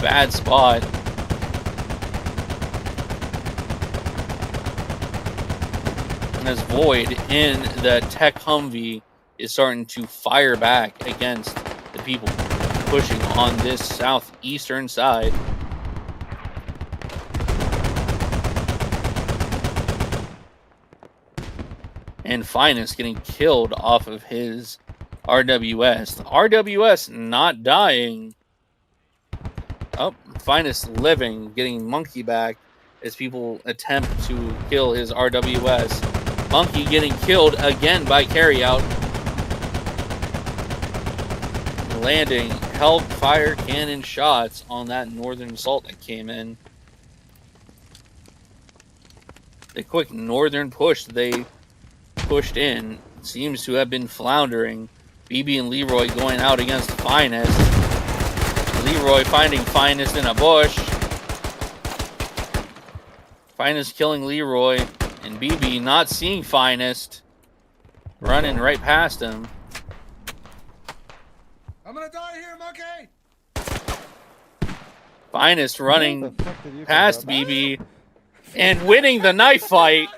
bad spot. And as Void in the Tech Humvee is starting to fire back against the people pushing on this southeastern side. And Finest getting killed off of his RWS. The RWS not dying. Oh, Finest living, getting Monkey back as people attempt to kill his RWS. Monkey getting killed again by Carryout. Landing Hellfire Cannon shots on that northern assault that came in. The quick northern push they pushed in seems to have been floundering. BB and Leroy going out against Finest. Leroy finding Finest in a bush. Finest killing Leroy, and BB not seeing Finest, running right past him. I'm gonna die here, monkey! Finest running past BB and winning the knife fight.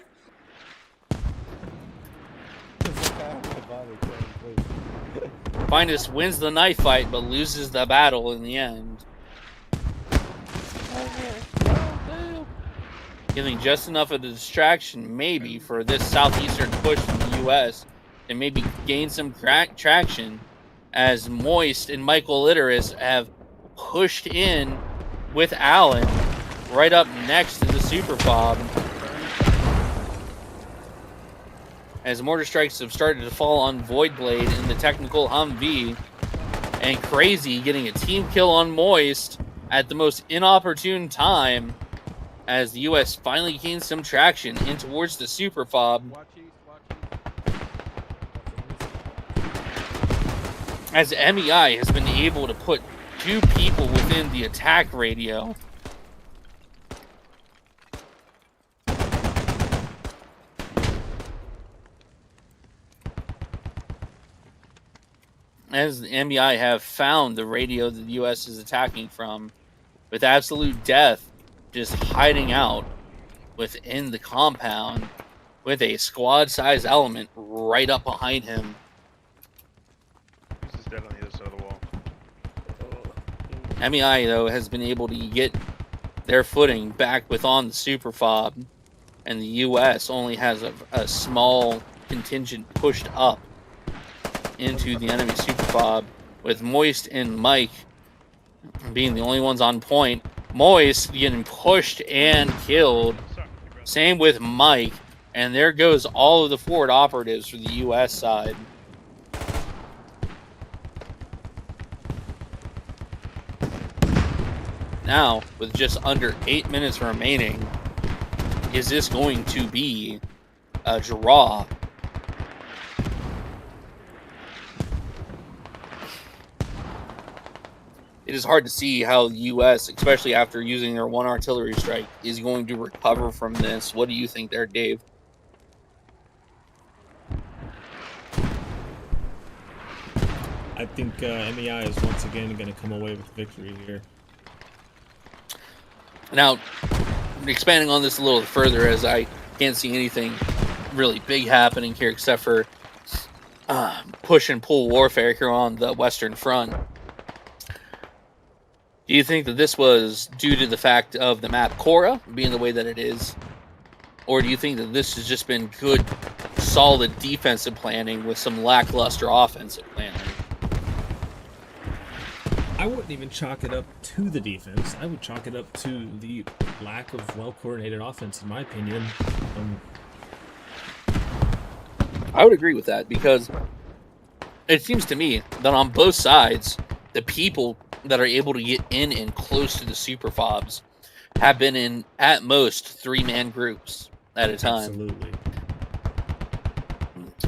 Finest wins the knife fight, but loses the battle in the end. Giving just enough of a distraction, maybe, for this southeastern push from the US, and maybe gain some traction. as Moist and Michael Litteris have pushed in with Allen right up next to the SuperFOB. As mortar strikes have started to fall on Voidblade in the technical Humvee, and Crazy getting a team kill on Moist at the most inopportune time as the U.S. finally gains some traction in towards the SuperFOB. As MEI has been able to put 2 people within the attack radio. As the MEI have found the radio that the U.S. is attacking from, with Absolute Death just hiding out within the compound with a squad-size element right up behind him. This is dead on the other side of the wall. MEI, though, has been able to get their footing back within the SuperFOB, and the U.S. only has a small contingent pushed up into the enemy SuperFOB, with Moist and Mike being the only ones on point. Moist getting pushed and killed. Same with Mike. And there goes all of the forward operatives for the U.S. side. Now, with just under 8 minutes remaining, is this going to be a draw? It is hard to see how the U.S., especially after using their 1 artillery strike, is going to recover from this. What do you think there, Dave? I think MEI is once again going to come away with victory here. Now, expanding on this a little further, as I can't see anything really big happening here except for push and pull warfare here on the Western Front. Do you think that this was due to the fact of the map Cora being the way that it is? Or do you think that this has just been good, solid defensive planning with some lackluster offensive planning? I wouldn't even chalk it up to the defense. I would chalk it up to the lack of well-coordinated offense, in my opinion. I would agree with that, because it seems to me that on both sides, the people that are able to get in and close to the SuperFOBs have been in, at most, 3-man groups at a time. Absolutely.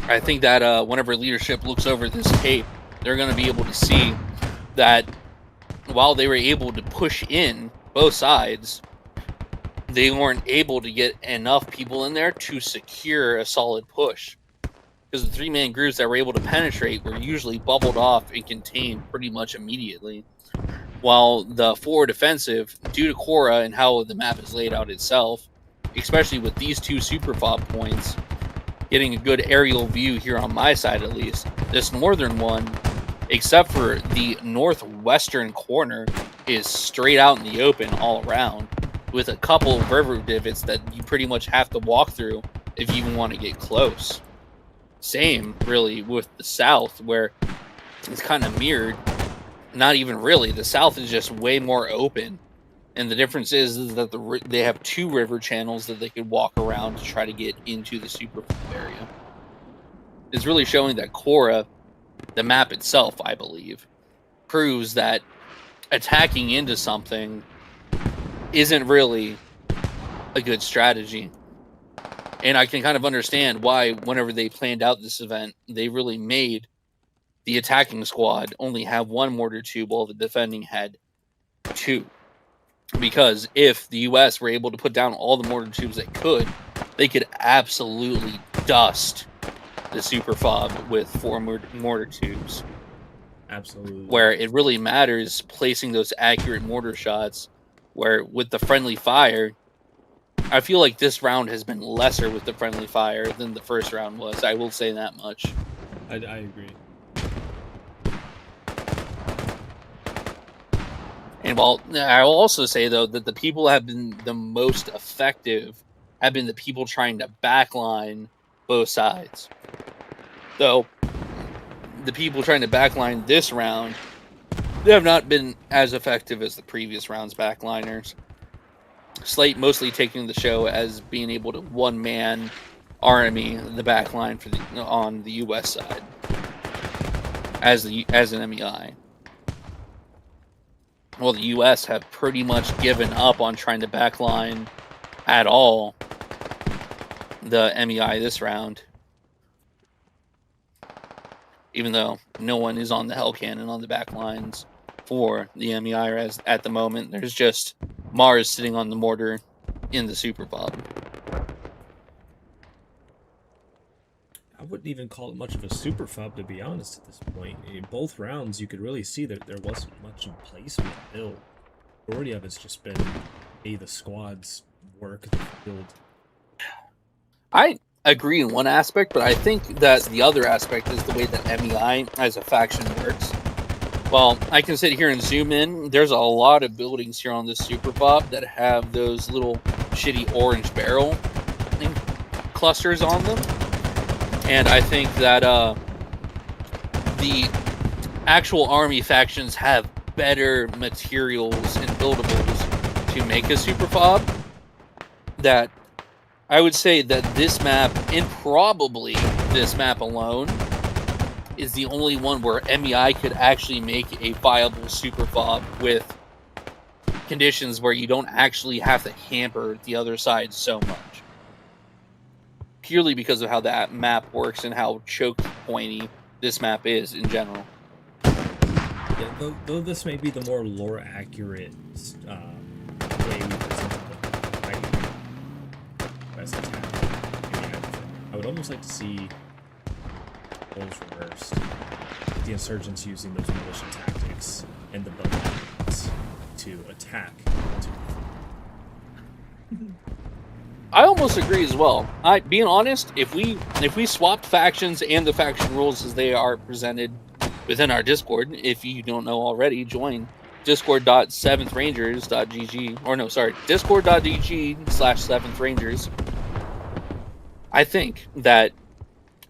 I think that whenever leadership looks over this tape, they're going to be able to see that while they were able to push in both sides, they weren't able to get enough people in there to secure a solid push. Because the 3-man groups that were able to penetrate were usually bubbled off and contained pretty much immediately. While the forward offensive, due to Cora and how the map is laid out itself, especially with these 2 SuperFOB points, getting a good aerial view here on my side at least, this northern one, except for the northwestern corner, is straight out in the open all around, with a couple of river divots that you pretty much have to walk through if you even want to get close. Same, really, with the south, where it's kind of mirrored. Not even really. The south is just way more open. And the difference is that they have 2 river channels that they could walk around to try to get into the SuperFOB area. It's really showing that Cora, the map itself, I believe, proves that attacking into something isn't really a good strategy. And I can kind of understand why, whenever they planned out this event, they really made the attacking squad only have 1 mortar tube while the defending had 2. Because if the U.S. were able to put down all the mortar tubes they could absolutely dust the SuperFOB with 4 mortar tubes. Absolutely. Where it really matters placing those accurate mortar shots, where with the friendly fire, I feel like this round has been lesser with the friendly fire than the first round was. I will say that much. I agree. And while I will also say, though, that the people have been the most effective have been the people trying to backline both sides. Though, the people trying to backline this round, they have not been as effective as the previous round's backliners. Slate mostly taking the show as being able to one-man army the backline for on the U.S. side as an MEI. Well, the U.S. have pretty much given up on trying to backline at all the MEI this round, even though no one is on the Hell Cannon on the backlines for the MEI at the moment. There's just Mars sitting on the mortar in the SuperFOB. I wouldn't even call it much of a SuperFOB, to be honest, at this point. In both rounds, you could really see that there wasn't much in placement build. The majority of it's just been the squads work the field. I agree in one aspect, but I think that the other aspect is the way that MEI as a faction works. Well, I can sit here and zoom in. There's a lot of buildings here on this SuperFOB that have those little shitty orange barrel clusters on them. And I think that the actual army factions have better materials and buildables to make a SuperFOB. That I would say that this map, and probably this map alone, is the only one where MEI could actually make a viable SuperFOB with conditions where you don't actually have to hamper the other side so much. Purely because of how that map works and how choke pointy this map is in general. Yeah, though this may be the more lore accurate way we presented the best attack, I would almost like to see roles reversed. The insurgents using those militia tactics and the bombs to attack. I almost agree as well. Being honest, if we swapped factions and the faction rules as they are presented within our Discord, if you don't know already, join discord.7thrangers.gg, or no, sorry, discord.gg/7thrangers. I think that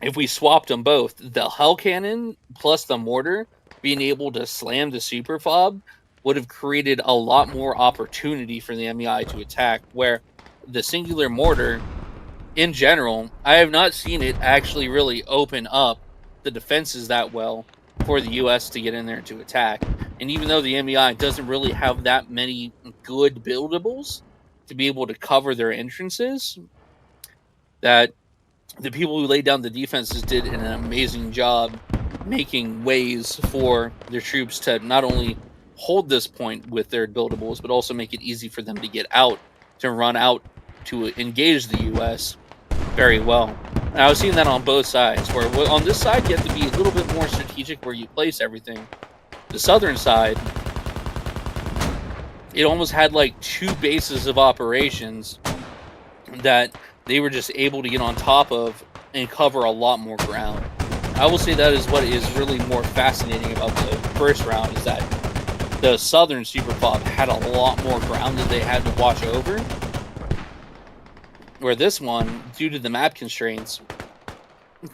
if we swapped them both, the Hell Cannon plus the mortar being able to slam the SuperFOB would have created a lot more opportunity for the MEI to attack, where the singular mortar, in general, I have not seen it actually really open up the defenses that well for the U.S. to get in there to attack. And even though the MEI doesn't really have that many good buildables to be able to cover their entrances, that the people who laid down the defenses did an amazing job making ways for their troops to not only hold this point with their buildables, but also make it easy for them to get out, to run out, to engage the U.S. very well. And I was seeing that on both sides, where on this side, you have to be a little bit more strategic where you place everything. The southern side, it almost had like two bases of operations that they were just able to get on top of and cover a lot more ground. I will say that is what is really more fascinating about the first round, is that the southern SuperFOB had a lot more ground that they had to watch over. Where this one, due to the map constraints,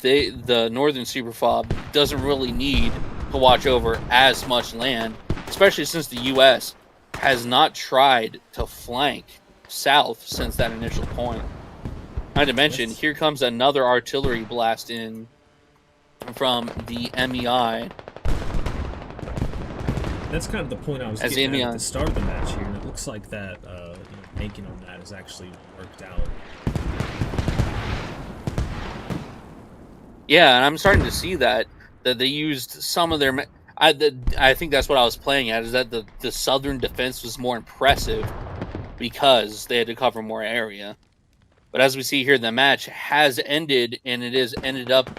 the northern SuperFOB doesn't really need to watch over as much land, especially since the U.S. has not tried to flank south since that initial point. Not to mention, here comes another artillery blast in from the MEI. That's kind of the point I was getting at the start of the match here, and it looks like that banking on that has actually worked out. Yeah, and I'm starting to see that they used some of their. I think that's what I was playing at, is that the southern defense was more impressive because they had to cover more area. But as we see here, the match has ended, and it has ended up,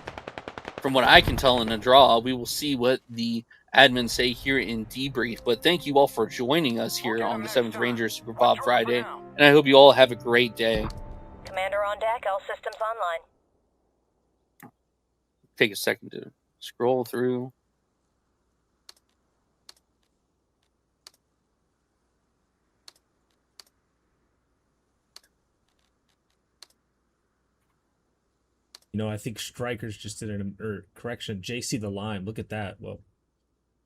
from what I can tell, in a draw. We will see what the admins say here in debrief. But thank you all for joining us here on the 7th Rangers SuperFOB Friday, and I hope you all have a great day. Commander on deck, all systems online. Take a second to scroll through. You know, I think strikers just did correction. JC the Lime, look at that. Well,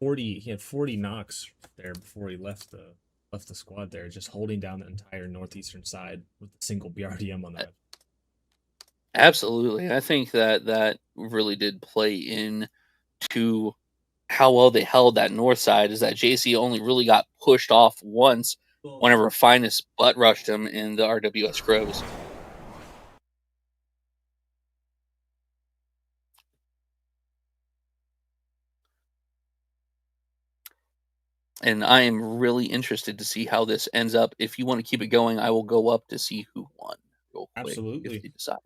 40. He had 40 knocks there before he left the squad there, just holding down the entire northeastern side with a single BRDM on that. Absolutely. I think that really did play in to how well they held that north side, is that JC only really got pushed off once whenever Finest butt rushed him in the RWS Crows. And I am really interested to see how this ends up. If you want to keep it going, I will go up to see who won real quick. Absolutely. If they decide.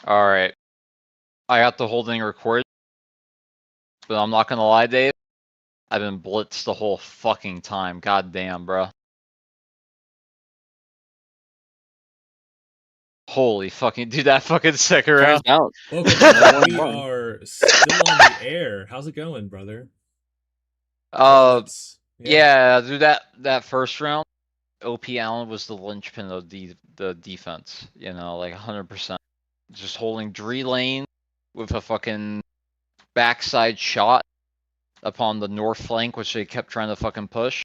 Alright. I got the whole thing recorded, but I'm not gonna lie, Dave. I've been blitzed the whole fucking time. God damn, bro. Holy fucking dude, that fucking second round. Turns out. Welcome. We are still on the air. How's it going, brother? Yeah, dude, that first round, OP Allen was the linchpin of the defense. You know, like 100%. Just holding Dree lane with a fucking backside shot upon the north flank, which they kept trying to fucking push.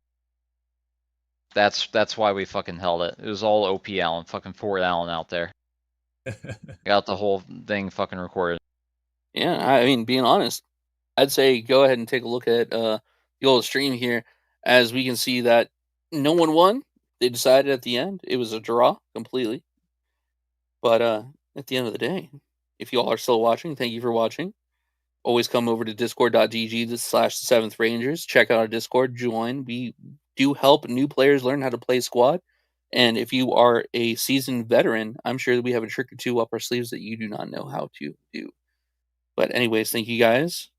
That's why we fucking held it. It was all OP Allen, fucking Fort Allen out there. Got the whole thing fucking recorded. Yeah, I mean, being honest, I'd say go ahead and take a look at the old stream here, as we can see that no one won. They decided at the end it was a draw completely. But at the end of the day, if you all are still watching, thank you for watching. Always come over to discord.gg/7th Rangers. Check out our Discord, join. We do help new players learn how to play squad. And if you are a seasoned veteran, I'm sure that we have a trick or two up our sleeves that you do not know how to do. But anyways, thank you guys.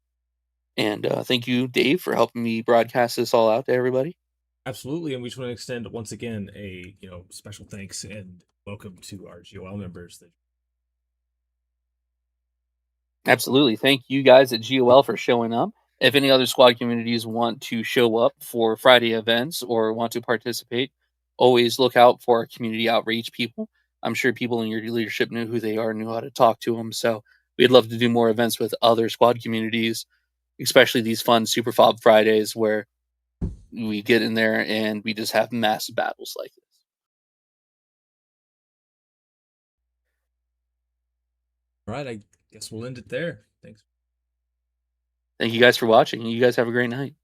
And thank you, Dave, for helping me broadcast this all out to everybody. Absolutely, and we just want to extend once again a special thanks and welcome to our GOL members. Absolutely. Thank you guys at GOL for showing up. If any other squad communities want to show up for Friday events or want to participate, always look out for our community outreach people. I'm sure people in your leadership knew who they are, knew how to talk to them. So we'd love to do more events with other squad communities, especially these fun SuperFOB Fridays where we get in there and we just have massive battles like this. All right, I guess we'll end it there. Thanks. Thank you guys for watching. You guys have a great night.